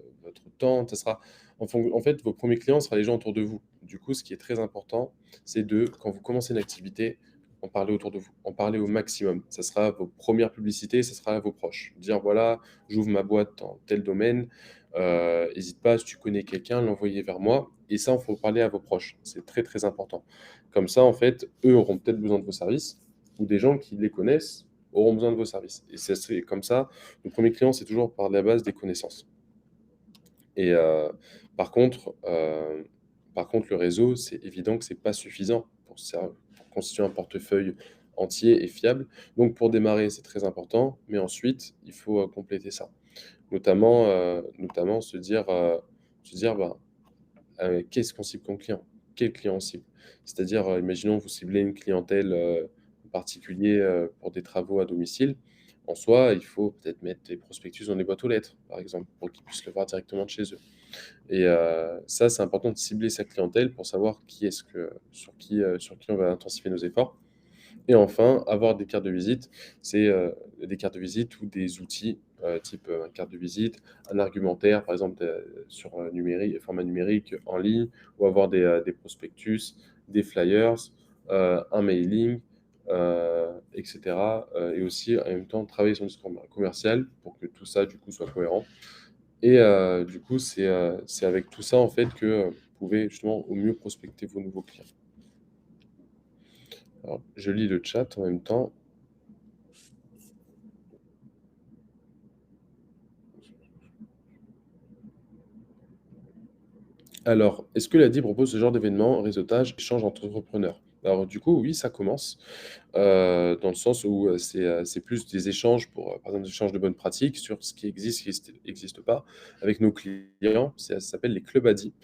tante, ça sera... En fait, vos premiers clients seront les gens autour de vous. Du coup, ce qui est très important, c'est de, quand vous commencez une activité, en parler autour de vous, en parler au maximum. Ça sera vos premières publicités, ça sera à vos proches. Dire, voilà, j'ouvre ma boîte dans tel domaine, n'hésite pas, si tu connais quelqu'un, l'envoyer vers moi. Et ça, il faut parler à vos proches. C'est très, très important. Comme ça, en fait, eux auront peut-être besoin de vos services, ou des gens qui les connaissent auront besoin de vos services. Et c'est comme ça. Le premier client, c'est toujours par la base des connaissances. Et par contre, euh, par contre, le réseau, c'est évident que c'est pas suffisant pour constituer un portefeuille entier et fiable. Donc, pour démarrer, c'est très important, mais ensuite, il faut compléter ça. Notamment se dire bah, qu'est-ce qu'on cible comme client? Quel client on cible? C'est-à-dire, imaginons, vous ciblez une clientèle en particulier pour des travaux à domicile. En soi, il faut peut-être mettre des prospectus dans les boîtes aux lettres, par exemple, pour qu'ils puissent le voir directement de chez eux. Et ça, c'est important de cibler sa clientèle pour savoir sur qui on va intensifier nos efforts. Et enfin, avoir des cartes de visite, c'est des cartes de visite ou des outils type carte de visite, un argumentaire, par exemple sur format numérique en ligne, ou avoir des prospectus, des flyers, un mailing, etc. Et aussi, en même temps, travailler son discours commercial pour que tout ça, du coup, soit cohérent. Et du coup, c'est avec tout ça, en fait, que vous pouvez justement au mieux prospecter vos nouveaux clients. Alors, je lis le chat en même temps. Alors, est-ce que l'ADI propose ce genre d'événement, réseautage, échange entre entrepreneurs? Alors, du coup, oui, ça commence, dans le sens où c'est plus des échanges pour, par exemple, des échanges de bonnes pratiques sur ce qui existe, ce qui n'existe pas avec nos clients. Ça s'appelle les clubs ADI.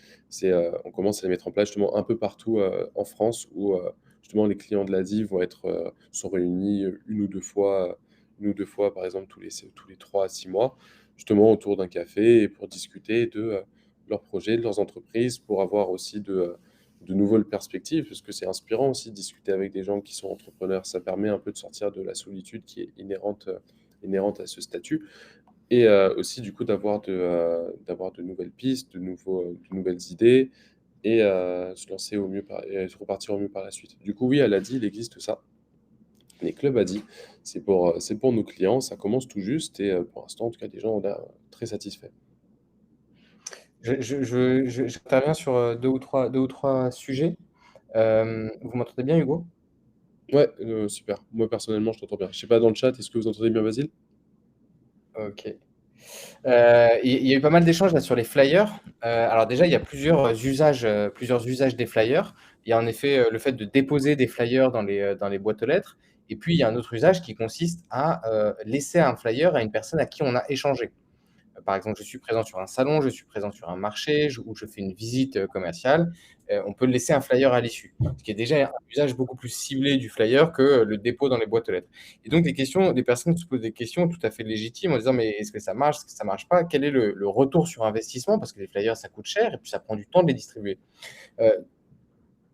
On commence à les mettre en place justement un peu partout en France où justement les clients de l'ADI sont réunis une ou deux fois, par exemple, tous les 3 à 6 mois, justement autour d'un café et pour discuter de leurs projets, de leurs entreprises, pour avoir aussi de nouvelles perspectives, parce que c'est inspirant aussi de discuter avec des gens qui sont entrepreneurs. Ça permet un peu de sortir de la solitude qui est inhérente à ce statut. Et aussi, du coup, d'avoir de nouvelles pistes, de nouvelles idées, et et se repartir au mieux par la suite. Du coup, oui, elle a dit, il existe ça. Les clubs a dit, c'est pour nos clients, ça commence tout juste, et pour l'instant, en tout cas, des gens ont l'air très satisfaits. J'interviens sur deux ou trois sujets. Vous m'entendez bien, Hugo? Ouais, super. Moi, personnellement, je t'entends bien. Je sais pas dans le chat, est-ce que vous entendez bien, Basile? Ok. Il y a eu pas mal d'échanges là sur les flyers. Alors déjà, il y a plusieurs usages des flyers. Il y a en effet le fait de déposer des flyers dans les boîtes aux lettres. Et puis, il y a un autre usage qui consiste à laisser un flyer à une personne à qui on a échangé. Par exemple, je suis présent sur un salon, je suis présent sur un marché, ou je fais une visite commerciale, on peut laisser un flyer à l'issue, ce qui est déjà un usage beaucoup plus ciblé du flyer que le dépôt dans les boîtes aux lettres. Et donc, des personnes se posent des questions tout à fait légitimes en disant, mais est-ce que ça marche, est-ce que ça marche pas? Quel est le retour sur investissement? Parce que les flyers, ça coûte cher et puis ça prend du temps de les distribuer. Euh,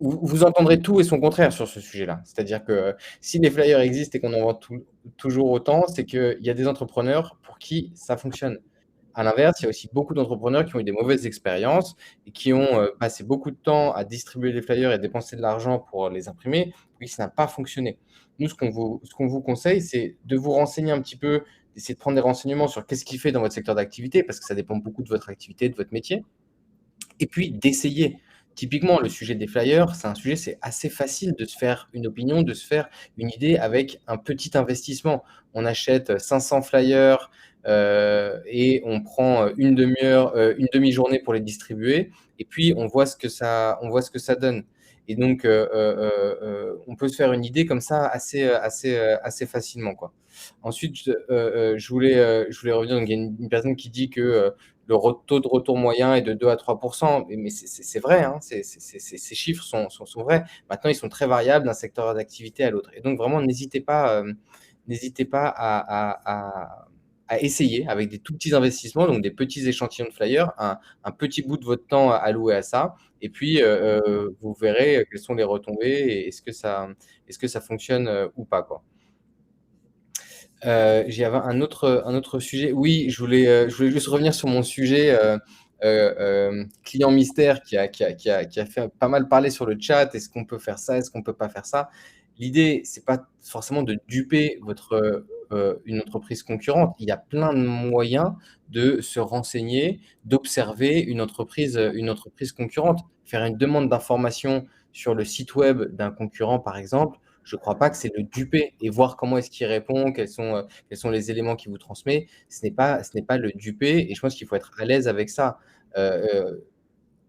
vous entendrez tout et son contraire sur ce sujet-là. C'est-à-dire que si les flyers existent et qu'on en vend toujours autant, c'est qu'il y a des entrepreneurs pour qui ça fonctionne. À l'inverse, il y a aussi beaucoup d'entrepreneurs qui ont eu des mauvaises expériences et qui ont passé beaucoup de temps à distribuer des flyers et dépenser de l'argent pour les imprimer, puis ça n'a pas fonctionné. Nous, ce qu'on vous conseille, c'est de vous renseigner un petit peu, d'essayer de prendre des renseignements sur qu'est-ce qui fait dans votre secteur d'activité, parce que ça dépend beaucoup de votre activité, de votre métier, et puis d'essayer. Typiquement, le sujet des flyers, c'est assez facile de se faire une opinion, de se faire une idée avec un petit investissement. On achète 500 flyers et on prend une demi-heure, une demi-journée pour les distribuer, et puis on voit ce que ça donne. Et donc, on peut se faire une idée comme ça assez facilement, quoi. Ensuite, je voulais revenir. Donc, il y a une personne qui dit que taux de retour moyen est de 2 à 3 %. Mais c'est vrai, hein, ces chiffres sont vrais. Maintenant, ils sont très variables d'un secteur d'activité à l'autre. Et donc, vraiment, n'hésitez pas à essayer avec des tout petits investissements, donc des petits échantillons de flyers, un petit bout de votre temps alloué à ça. Et puis, vous verrez quelles sont les retombées et est-ce que ça fonctionne ou pas, quoi. J'avais un autre sujet. Oui, je voulais juste revenir sur mon sujet client mystère qui a fait pas mal parler sur le chat. Est-ce qu'on peut faire ça? Est-ce qu'on peut pas faire ça? L'idée, c'est pas forcément de duper une entreprise concurrente. Il y a plein de moyens de se renseigner, d'observer une entreprise concurrente. Faire une demande d'information sur le site web d'un concurrent, par exemple, je ne crois pas que c'est le duper et voir comment est-ce qu'il répond, quels sont les éléments qu'il vous transmet. Ce n'est pas le duper et je pense qu'il faut être à l'aise avec ça. Euh,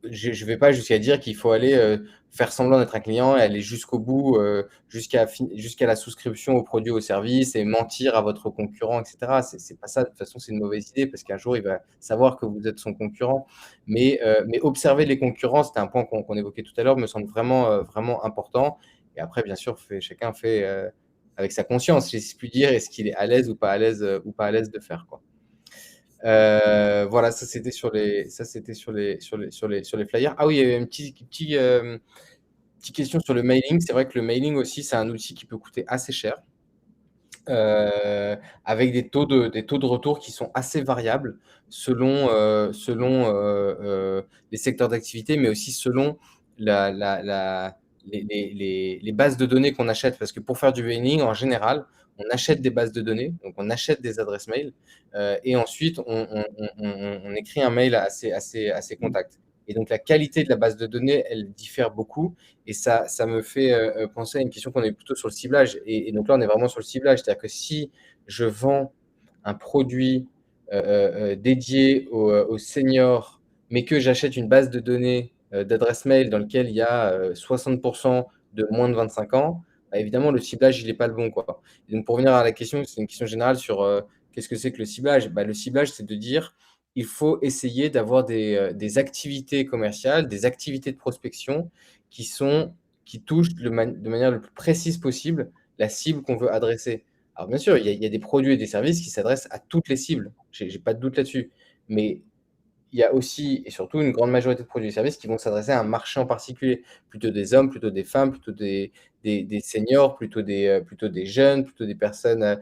je ne vais pas jusqu'à dire qu'il faut aller faire semblant d'être un client et aller jusqu'au bout, jusqu'à la souscription au produit ou au service et mentir à votre concurrent, etc. C'est pas ça. De toute façon, c'est une mauvaise idée parce qu'un jour, il va savoir que vous êtes son concurrent. Mais observer les concurrents, c'était un point qu'on évoquait tout à l'heure, me semble vraiment, vraiment important. Et après, bien sûr, chacun fait avec sa conscience, si je puis dire, est-ce qu'il est à l'aise ou pas à l'aise de faire, quoi. Voilà, ça c'était sur les flyers. Ah oui, il y avait une petite question sur le mailing. C'est vrai que le mailing aussi, c'est un outil qui peut coûter assez cher, avec des taux de retour qui sont assez variables selon les secteurs d'activité, mais aussi selon la, la, la- les bases de données qu'on achète. Parce que pour faire du mailing, en général, on achète des bases de données, donc on achète des adresses mail, et ensuite on écrit un mail à ses contacts. Et donc la qualité de la base de données, elle diffère beaucoup. Et ça me fait penser à une question qu'on est plutôt sur le ciblage. Et donc là, on est vraiment sur le ciblage. C'est-à-dire que si je vends un produit dédié aux seniors, mais que j'achète une base de données d'adresse mail dans lequel il y a 60% de moins de 25 ans, bah, évidemment, le ciblage, il n'est pas le bon, quoi. Et donc, pour revenir à la question, c'est une question générale sur qu'est-ce que c'est que le ciblage? Bah, le ciblage, c'est de dire il faut essayer d'avoir des activités commerciales, des activités de prospection qui sont, qui touchent de manière le plus précise possible la cible qu'on veut adresser. Alors bien sûr, il y a des produits et des services qui s'adressent à toutes les cibles. J'ai pas de doute là-dessus. Mais il y a aussi et surtout une grande majorité de produits et services qui vont s'adresser à un marché en particulier. Plutôt des hommes, plutôt des femmes, plutôt des seniors, plutôt des jeunes, plutôt des personnes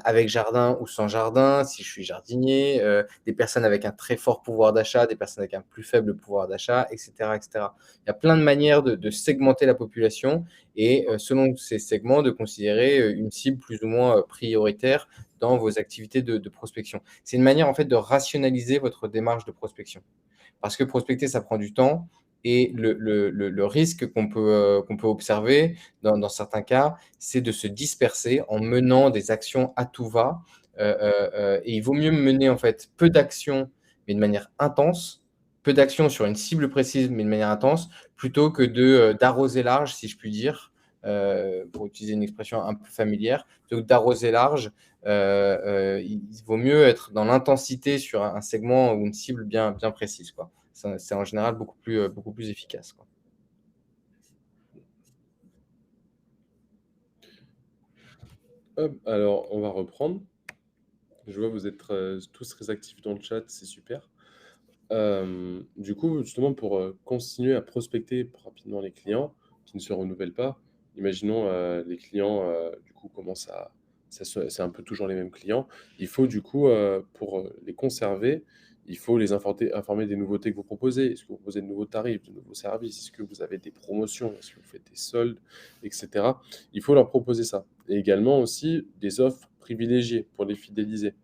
avec jardin ou sans jardin, si je suis jardinier, des personnes avec un très fort pouvoir d'achat, des personnes avec un plus faible pouvoir d'achat, etc., etc. Il y a plein de manières de segmenter la population et selon ces segments, de considérer une cible plus ou moins prioritaire dans vos activités de prospection. C'est une manière en fait de rationaliser votre démarche de prospection. Parce que prospecter, ça prend du temps et le risque qu'on peut observer dans certains cas, c'est de se disperser en menant des actions à tout va. Et il vaut mieux mener en fait peu d'actions, mais de manière intense, peu d'actions sur une cible précise, mais de manière intense, plutôt que d'arroser large, si je puis dire, pour utiliser une expression un peu familière, plutôt que d'arroser large. Il vaut mieux être dans l'intensité sur un segment ou une cible bien précise, quoi. C'est en général beaucoup plus efficace, quoi. Hop, alors on va reprendre. Je vois que vous êtes tous très actifs dans le chat, c'est super. Du coup, justement, pour continuer à prospecter rapidement les clients qui ne se renouvellent pas, imaginons les clients, du coup, commencent à... C'est un peu toujours les mêmes clients. Il faut, du coup, pour les conserver, il faut les informer des nouveautés que vous proposez. Est-ce que vous proposez de nouveaux tarifs, de nouveaux services? Est-ce que vous avez des promotions? Est-ce que vous faites des soldes, etc. Il faut leur proposer ça. Et également aussi des offres privilégiées pour les fidéliser.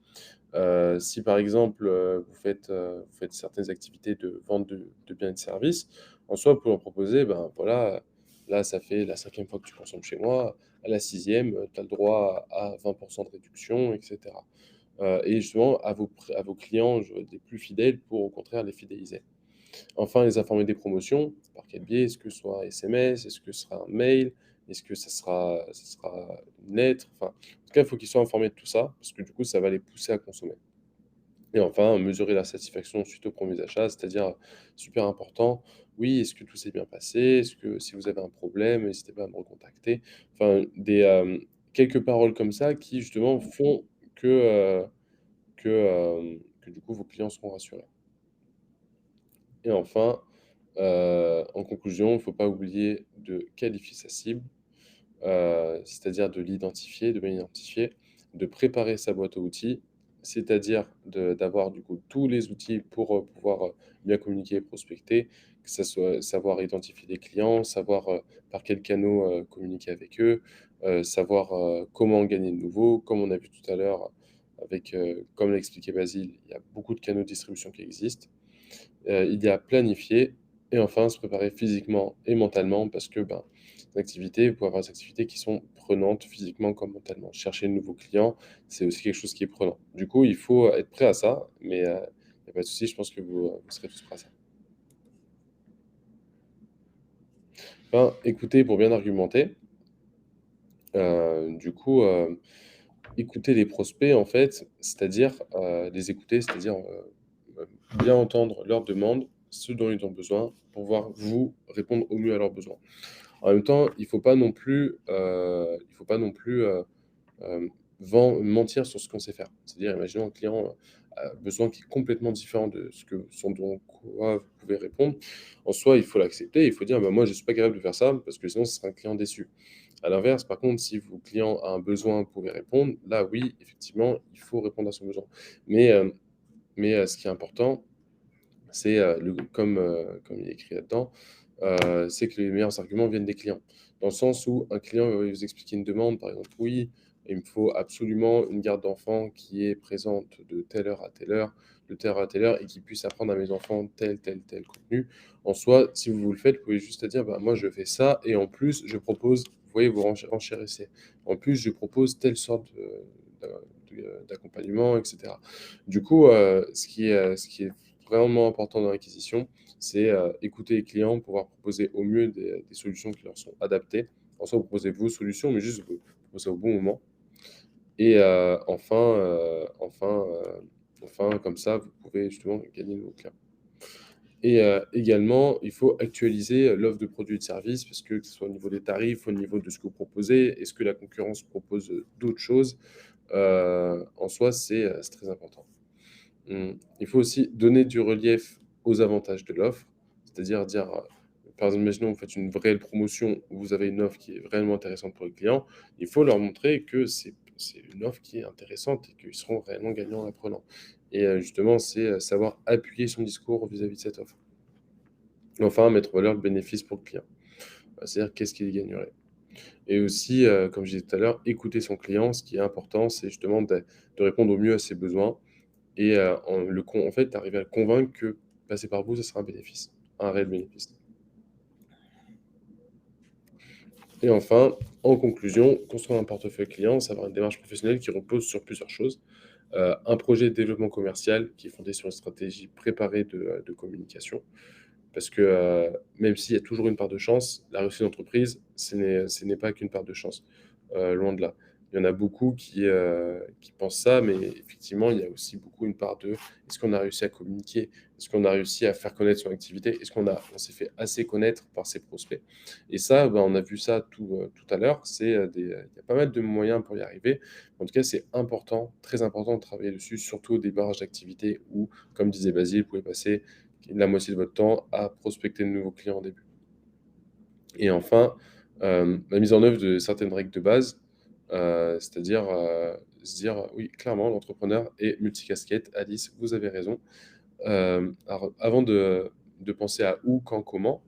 Si par exemple vous faites certaines activités de vente de biens et de services, en soi, vous pouvez leur proposer, ben voilà, là ça fait la cinquième fois que tu consommes chez moi, à la sixième, tu as le droit à 20% de réduction, etc. Et justement, à vos clients les plus fidèles pour au contraire les fidéliser. Enfin, les informer des promotions, par quel biais? Est-ce que ce soit SMS? Est-ce que ce sera un mail? Est-ce que ça sera une lettre? Enfin, en tout cas, il faut qu'ils soient informés de tout ça, parce que du coup, ça va les pousser à consommer. Et enfin, mesurer la satisfaction suite aux premiers achats, c'est-à-dire, super important, oui, est-ce que tout s'est bien passé? Est-ce que si vous avez un problème, n'hésitez pas à me recontacter. Enfin, quelques paroles comme ça qui justement font que du coup vos clients seront rassurés. Et enfin, en conclusion, il ne faut pas oublier de qualifier sa cible, c'est-à-dire de l'identifier, de bien l'identifier, de préparer sa boîte à outils, c'est-à-dire d'avoir du coup tous les outils pour, pouvoir, bien communiquer et prospecter, que ça soit savoir identifier des clients, savoir, par quels canaux, communiquer avec eux, savoir, comment gagner de nouveau. Comme on a vu tout à l'heure avec, comme l'a expliqué Basile, il y a beaucoup de canaux de distribution qui existent. Il y a planifier et enfin se préparer physiquement et mentalement parce que, ben, l'activité vous pouvez avoir des activités qui sont prenantes physiquement comme mentalement. Chercher de nouveaux clients, c'est aussi quelque chose qui est prenant. Du coup, il faut être prêt à ça, mais il y a pas de souci, je pense que vous serez tous prêts à ça. Ben, écoutez, pour bien argumenter, du coup, écouter les prospects, en fait, c'est-à-dire, les écouter, c'est-à-dire, bien entendre leurs demandes, ce dont ils ont besoin, pour pouvoir vous répondre au mieux à leurs besoins. En même temps, il faut pas non plus, hem, mentir sur ce qu'on sait faire. C'est-à-dire, imaginons un client, a besoin qui est complètement différent de ce dont quoi vous pouvez répondre. En soi, il faut l'accepter, il faut dire: «Bah, moi, je ne suis pas capable de faire ça», parce que sinon ce sera un client déçu. À l'inverse, par contre, si votre client a un besoin, vous pouvez répondre. Là, oui, effectivement, il faut répondre à son besoin. Mais, ce qui est important, c'est, comme il est écrit là-dedans, c'est que les meilleurs arguments viennent des clients. Dans le sens où un client va vous expliquer une demande, par exemple: «Oui, il me faut absolument une garde d'enfants qui est présente de telle heure à telle heure, de telle heure à telle heure et qui puisse apprendre à mes enfants tel, tel, tel contenu». En soi, si vous le faites, vous pouvez juste dire: «Bah, moi, je fais ça et en plus, je propose», vous voyez, vous renchérissez. «En plus, je propose telle sorte, d'accompagnement» et cetera. Du coup, ce qui est vraiment important dans l'acquisition, c'est, écouter les clients, pouvoir proposer au mieux des solutions qui leur sont adaptées. En soi, vous proposez vos solutions, mais juste vous proposez au bon moment et enfin, comme ça, vous pouvez justement gagner de nouveaux clients et également, il faut actualiser l'offre de produits et de services parce que ce soit au niveau des tarifs, au niveau de ce que vous proposez, est-ce que la concurrence propose, d'autres choses? En soi, c'est très important. Il faut aussi donner du relief aux avantages de l'offre, c'est-à-dire dire, par exemple, imaginons vous faites une réelle promotion où vous avez une offre qui est réellement intéressante pour le client, il faut leur montrer que c'est une offre qui est intéressante et qu'ils seront réellement gagnants en la prenant et justement, c'est, savoir appuyer son discours vis-à-vis de cette offre. Enfin, mettre en valeur le bénéfice pour le client, c'est-à-dire qu'est-ce qu'il y gagnerait et aussi, comme je disais tout à l'heure, écouter son client. Ce qui est important, c'est justement de répondre au mieux à ses besoins et en fait, arriver à le convaincre que passer par vous, ce sera un bénéfice, un réel bénéfice. Et enfin, en conclusion, construire un portefeuille client, c'est avoir une démarche professionnelle qui repose sur plusieurs choses. Un projet de développement commercial qui est fondé sur une stratégie préparée de communication. Parce que, même s'il y a toujours une part de chance, la réussite d'entreprise, ce n'est pas qu'une part de chance, loin de là. Il y en a beaucoup qui pensent ça, mais effectivement, il y a aussi beaucoup une part de: «Est-ce qu'on a réussi à communiquer? Est-ce qu'on a réussi à faire connaître son activité? Est-ce on s'est fait assez connaître par ses prospects?» Et ça, bah, on a vu ça tout à l'heure, il y a pas mal de moyens pour y arriver. En tout cas, c'est important, très important de travailler dessus, surtout au démarrage d'activité où, comme disait Basile, vous pouvez passer la moitié de votre temps à prospecter de nouveaux clients au début. Et enfin, la mise en œuvre de certaines règles de base, c'est-à-dire, se dire: «Oui, clairement, l'entrepreneur est multicasquette. Alice, vous avez raison». Alors avant de penser à où, quand, comment,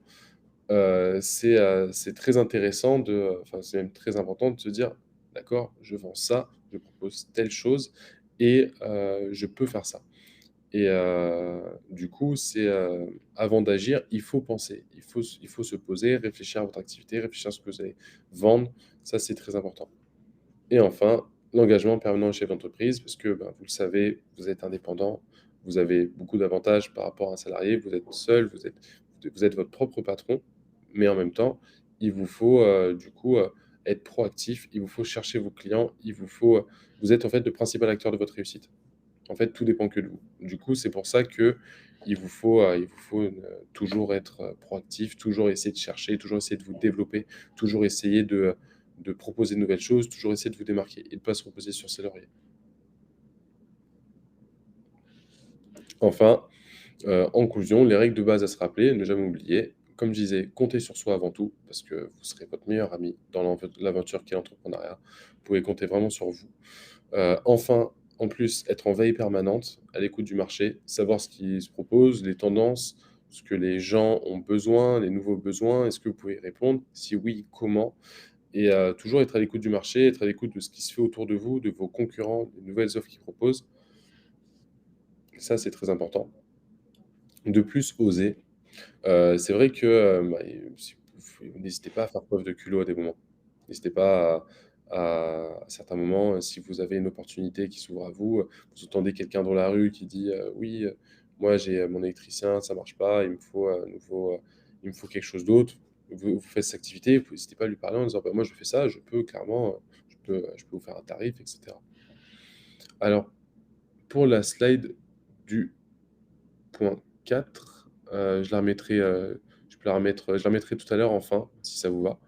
c'est très intéressant enfin, c'est même très important de se dire: «D'accord, je vends ça, je propose telle chose et je peux faire ça». Et du coup, avant d'agir, il faut penser, il faut se poser, réfléchir à votre activité, réfléchir à ce que vous allez vendre. Ça, c'est très important. Et enfin, l'engagement permanent chez l'entreprise parce que, ben, vous le savez, vous êtes indépendant, vous avez beaucoup d'avantages par rapport à un salarié, vous êtes seul, vous êtes votre propre patron, mais en même temps, il vous faut, du coup, être proactif, il vous faut chercher vos clients, vous êtes en fait le principal acteur de votre réussite. En fait, tout dépend que de vous. Du coup, c'est pour ça qu'il vous faut toujours être, proactif, toujours essayer de chercher, toujours essayer de vous développer, toujours essayer de proposer de nouvelles choses, toujours essayer de vous démarquer et de ne pas se reposer sur ses lauriers. Enfin, en conclusion, les règles de base à se rappeler, ne jamais oublier, comme je disais, comptez sur soi avant tout, parce que vous serez votre meilleur ami dans l'aventure qu'est l'entrepreneuriat. Vous pouvez compter vraiment sur vous. Enfin, en plus, être en veille permanente, à l'écoute du marché, savoir ce qui se propose, les tendances, ce que les gens ont besoin, les nouveaux besoins. Est-ce que vous pouvez y répondre? Si oui, comment? Et toujours être à l'écoute du marché, être à l'écoute de ce qui se fait autour de vous, de vos concurrents, des nouvelles offres qu'ils proposent. Ça, c'est très important. De plus, oser. C'est vrai que, si n'hésitez pas à faire preuve de culot à des moments. N'hésitez pas à certains moments, si vous avez une opportunité qui s'ouvre à vous, vous entendez quelqu'un dans la rue qui dit: «Oui, moi j'ai, mon électricien, ça marche pas, il me faut quelque chose d'autre». Vous faites cette activité, vous n'hésitez pas à lui parler en disant: «Bah, moi je fais ça, je peux clairement, je peux vous faire un tarif» et cetera. Alors, pour la slide du point 4, je la remettrai, je la remettrai tout à l'heure enfin, si ça vous va.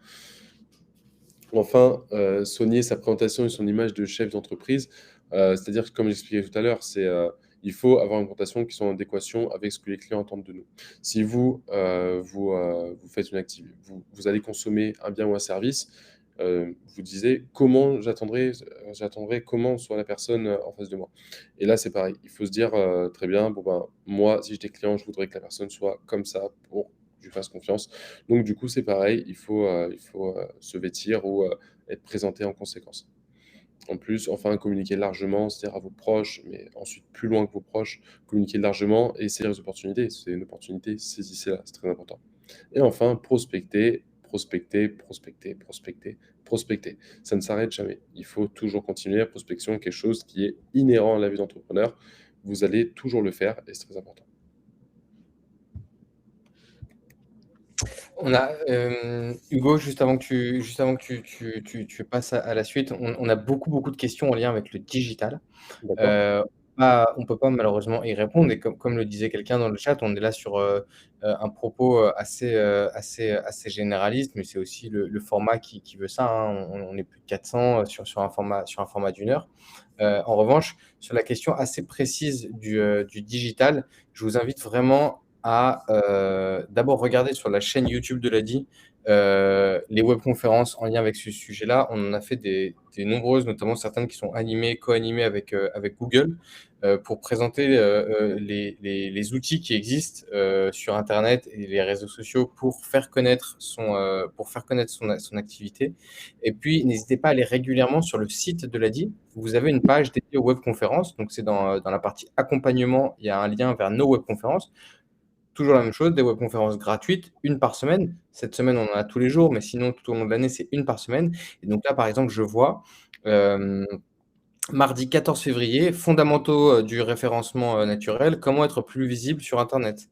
Enfin, soigner sa présentation et son image de chef d'entreprise, c'est-à-dire que comme j'expliquais tout à l'heure, il faut avoir une présentation qui soit en adéquation avec ce que les clients attendent de nous. Si vous, vous faites une activité, vous allez consommer un bien ou un service, vous disiez: «Comment j'attendrai comment soit la personne, en face de moi?» Et là, c'est pareil, il faut se dire, «Très bien, bon, ben, moi, si j'étais client, je voudrais que la personne soit comme ça pour que je lui fasse confiance». Donc du coup, c'est pareil, il faut se vêtir ou être présenté en conséquence. En plus, enfin, communiquer largement, c'est-à-dire à vos proches, mais ensuite plus loin que vos proches, communiquer largement et saisir les opportunités. C'est une opportunité, saisissez-la, c'est très important. Et enfin, prospecter, prospecter, prospecter, prospecter, prospecter. Ça ne s'arrête jamais. Il faut toujours continuer. La prospection est quelque chose qui est inhérent à la vie d'entrepreneur. Vous allez toujours le faire et c'est très important. On a, Hugo, juste avant que tu passes à la suite, on a beaucoup de questions en lien avec le digital. D'accord? On peut pas malheureusement y répondre et comme le disait quelqu'un dans le chat, on est là sur, un propos, assez généraliste, mais c'est aussi le format qui veut ça, hein. On est plus de 400, sur un format d'1 heure. En revanche, sur la question assez précise du digital, je vous invite vraiment à, d'abord regarder sur la chaîne YouTube de l'ADI, les webconférences en lien avec ce sujet-là. On en a fait des nombreuses, notamment certaines qui sont animées, co-animées avec Google, pour présenter, les outils qui existent, sur internet et les réseaux sociaux pour faire connaître son activité. Et puis n'hésitez pas à aller régulièrement sur le site de l'ADI. Vous avez une page dédiée aux webconférences, donc c'est dans la partie accompagnement, il y a un lien vers nos webconférences. Toujours la même chose, des webconférences gratuites, 1 par semaine. Cette semaine, on en a tous les jours, mais sinon tout au long de l'année, c'est 1 par semaine. Et donc là, par exemple, je vois, hem, mardi 14 février, fondamentaux, du référencement, naturel, comment être plus visible sur internet.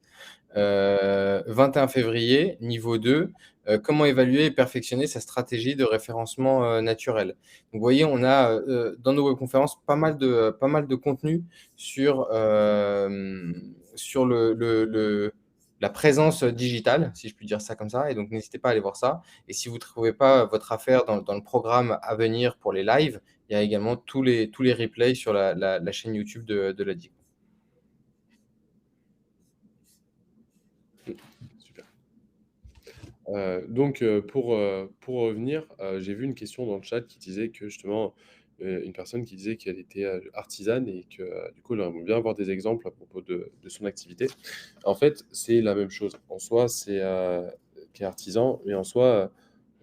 21 février, niveau 2, comment évaluer et perfectionner sa stratégie de référencement, naturel. Donc vous voyez, on a, dans nos webconférences pas mal de contenu sur la présence digitale, si je puis dire ça comme ça. Et donc n'hésitez pas à aller voir ça. Et si vous ne trouvez pas votre affaire dans le programme à venir pour les lives, il y a également tous les replays sur la chaîne YouTube de la DIC. Super. Donc, pour revenir, j'ai vu une question dans le chat qui disait que justement, une personne qui disait qu'elle était, artisane et que, du coup, elle aimerait bien avoir des exemples à propos de son activité. En fait, c'est la même chose. En soi, c'est, qui est artisan, mais en soi,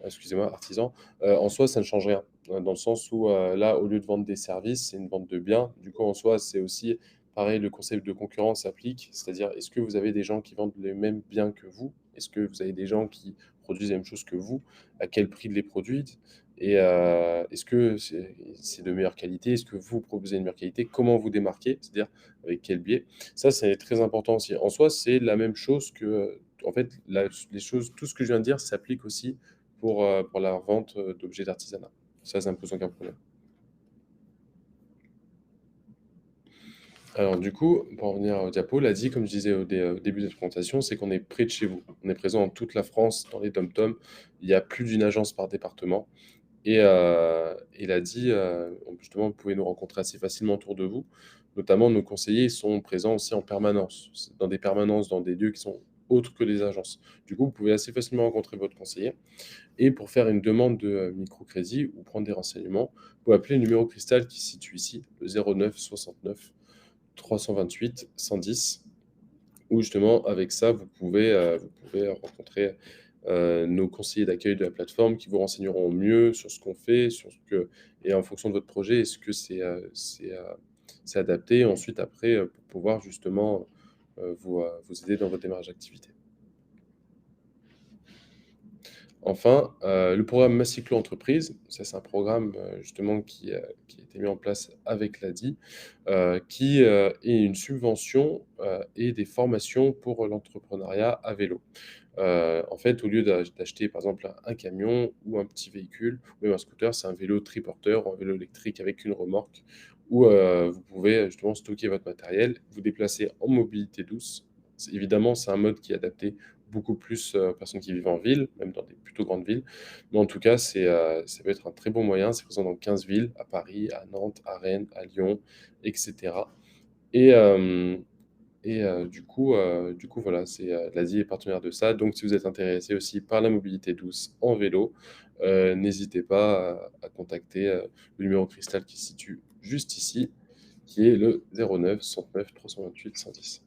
excusez-moi, artisan, en soi, ça ne change rien. Dans le sens où, là, au lieu de vendre des services, c'est une vente de biens. Du coup, en soi, c'est aussi pareil, le concept de concurrence s'applique. C'est-à-dire, est-ce que vous avez des gens qui vendent les mêmes biens que vous? Est-ce que vous avez des gens qui produisent les mêmes choses que vous? À quel prix ils les produisent? Et est-ce que c'est de meilleure qualité? Est-ce que vous proposez une meilleure qualité? Comment vous démarquez? C'est-à-dire, avec quel biais? Ça, c'est très important aussi. En soi, c'est la même chose que, en fait, les choses, tout ce que je viens de dire s'applique aussi pour la vente, d'objets d'artisanat. Ça me pose aucun problème. Alors du coup, pour en revenir au diapo, l'ADI, comme je disais au début de la présentation, c'est qu'on est près de chez vous. On est présent dans toute la France, dans les DOM-TOM. Il y a plus d'une agence par département et l'ADI, justement, vous pouvez nous rencontrer assez facilement autour de vous. Notamment, nos conseillers sont présents aussi en permanence. C'est dans des permanences, dans des lieux qui sont autres que les agences. Du coup, vous pouvez assez facilement rencontrer votre conseiller. Et pour faire une demande de microcrédit ou prendre des renseignements, vous pouvez appeler le numéro cristal qui se situe ici, le 09 69 328 110, où justement, avec ça, vous pouvez rencontrer nos conseillers d'accueil de la plateforme qui vous renseigneront au mieux sur ce qu'on fait, sur ce que, et en fonction de votre projet, est-ce que c'est adapté ensuite après pour pouvoir justement vous aider dans votre démarrage d'activité. Enfin, le programme Massiclo Entreprise, ça c'est un programme justement qui a été mis en place avec l'ADI, qui est une subvention et des formations pour l'entrepreneuriat à vélo. En fait, au lieu d'acheter par exemple un camion ou un petit véhicule ou même un scooter, c'est un vélo triporteur ou un vélo électrique avec une remorque où vous pouvez justement stocker votre matériel, vous déplacer en mobilité douce. Évidemment, c'est un mode qui est adapté beaucoup plus aux personnes qui vivent en ville, même dans des plutôt grandes villes. Mais en tout cas, ça peut être un très bon moyen. C'est présent dans 15 villes, à Paris, à Nantes, à Rennes, à Lyon, etc. Et, du coup, voilà, l'Asie est partenaire de ça. Donc, si vous êtes intéressé aussi par la mobilité douce en vélo, n'hésitez pas à contacter le numéro cristal qui se situe juste ici, qui est le 09 69 328 110.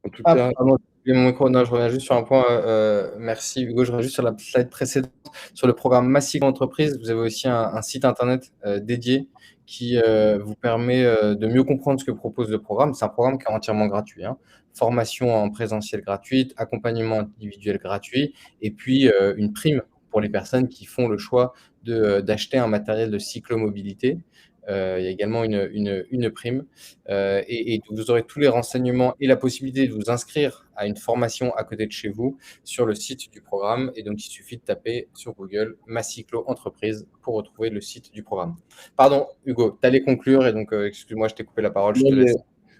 En tout Ah, cas, pardon, j'ai oublié mon micro. Non, je reviens juste sur un point. Merci Hugo. Je reviens juste sur la slide précédente. Sur le programme Massiclo Entreprise, vous avez aussi un site internet dédié qui vous permet de mieux comprendre ce que propose le programme. C'est un programme qui est entièrement gratuit, hein. Formation en présentiel gratuite, accompagnement individuel gratuit, et puis une prime pour les personnes qui font le choix d'acheter un matériel de cyclomobilité. Il y a également une prime. Et vous aurez tous les renseignements et la possibilité de vous inscrire à une formation à côté de chez vous sur le site du programme. Et donc, il suffit de taper sur Google Massiclo Entreprise pour retrouver le site du programme. Pardon, Hugo, tu allais conclure et donc, excuse-moi, je t'ai coupé la parole, je non, te mais laisse.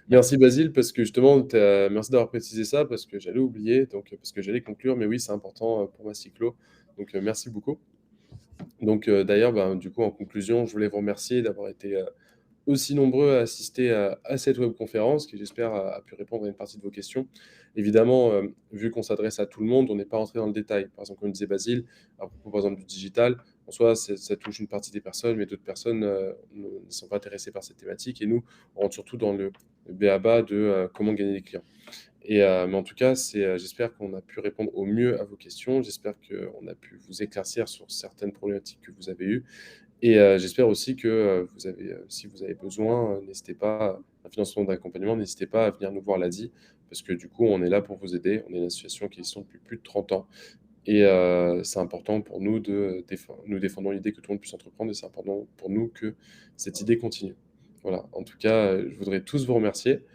merci Basile, parce que justement, merci d'avoir précisé ça, parce que j'allais oublier, donc, parce que j'allais conclure, mais oui, c'est important pour ma cyclo. Donc, merci beaucoup. Donc, d'ailleurs, ben, du coup, en conclusion, je voulais vous remercier d'avoir été aussi nombreux à assister à cette webconférence qui, j'espère, a pu répondre à une partie de vos questions. Évidemment, vu qu'on s'adresse à tout le monde, on n'est pas rentré dans le détail. Par exemple, comme disait Basile, à propos, par exemple, du digital, en soi, ça touche une partie des personnes, mais d'autres personnes ne sont pas intéressées par cette thématique. Et nous, on rentre surtout dans le b.a.-ba de comment gagner des clients. Mais en tout cas, j'espère qu'on a pu répondre au mieux à vos questions. J'espère qu'on a pu vous éclaircir sur certaines problématiques que vous avez eues. Et j'espère aussi que si vous avez besoin, n'hésitez pas, un financement d'accompagnement, n'hésitez pas à venir nous voir l'ADI, parce que du coup, on est là pour vous aider. On est une association qui existe depuis plus de 30 ans. Et c'est important pour nous nous défendons l'idée que tout le monde puisse entreprendre, et c'est important pour nous que cette idée continue. Voilà, en tout cas, je voudrais tous vous remercier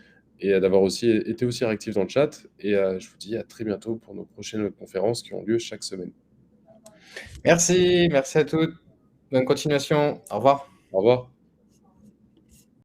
et d'avoir aussi été aussi réactifs dans le chat. Et je vous dis à très bientôt pour nos prochaines conférences qui ont lieu chaque semaine. Merci à toutes. Bonne continuation. Au revoir. Au revoir.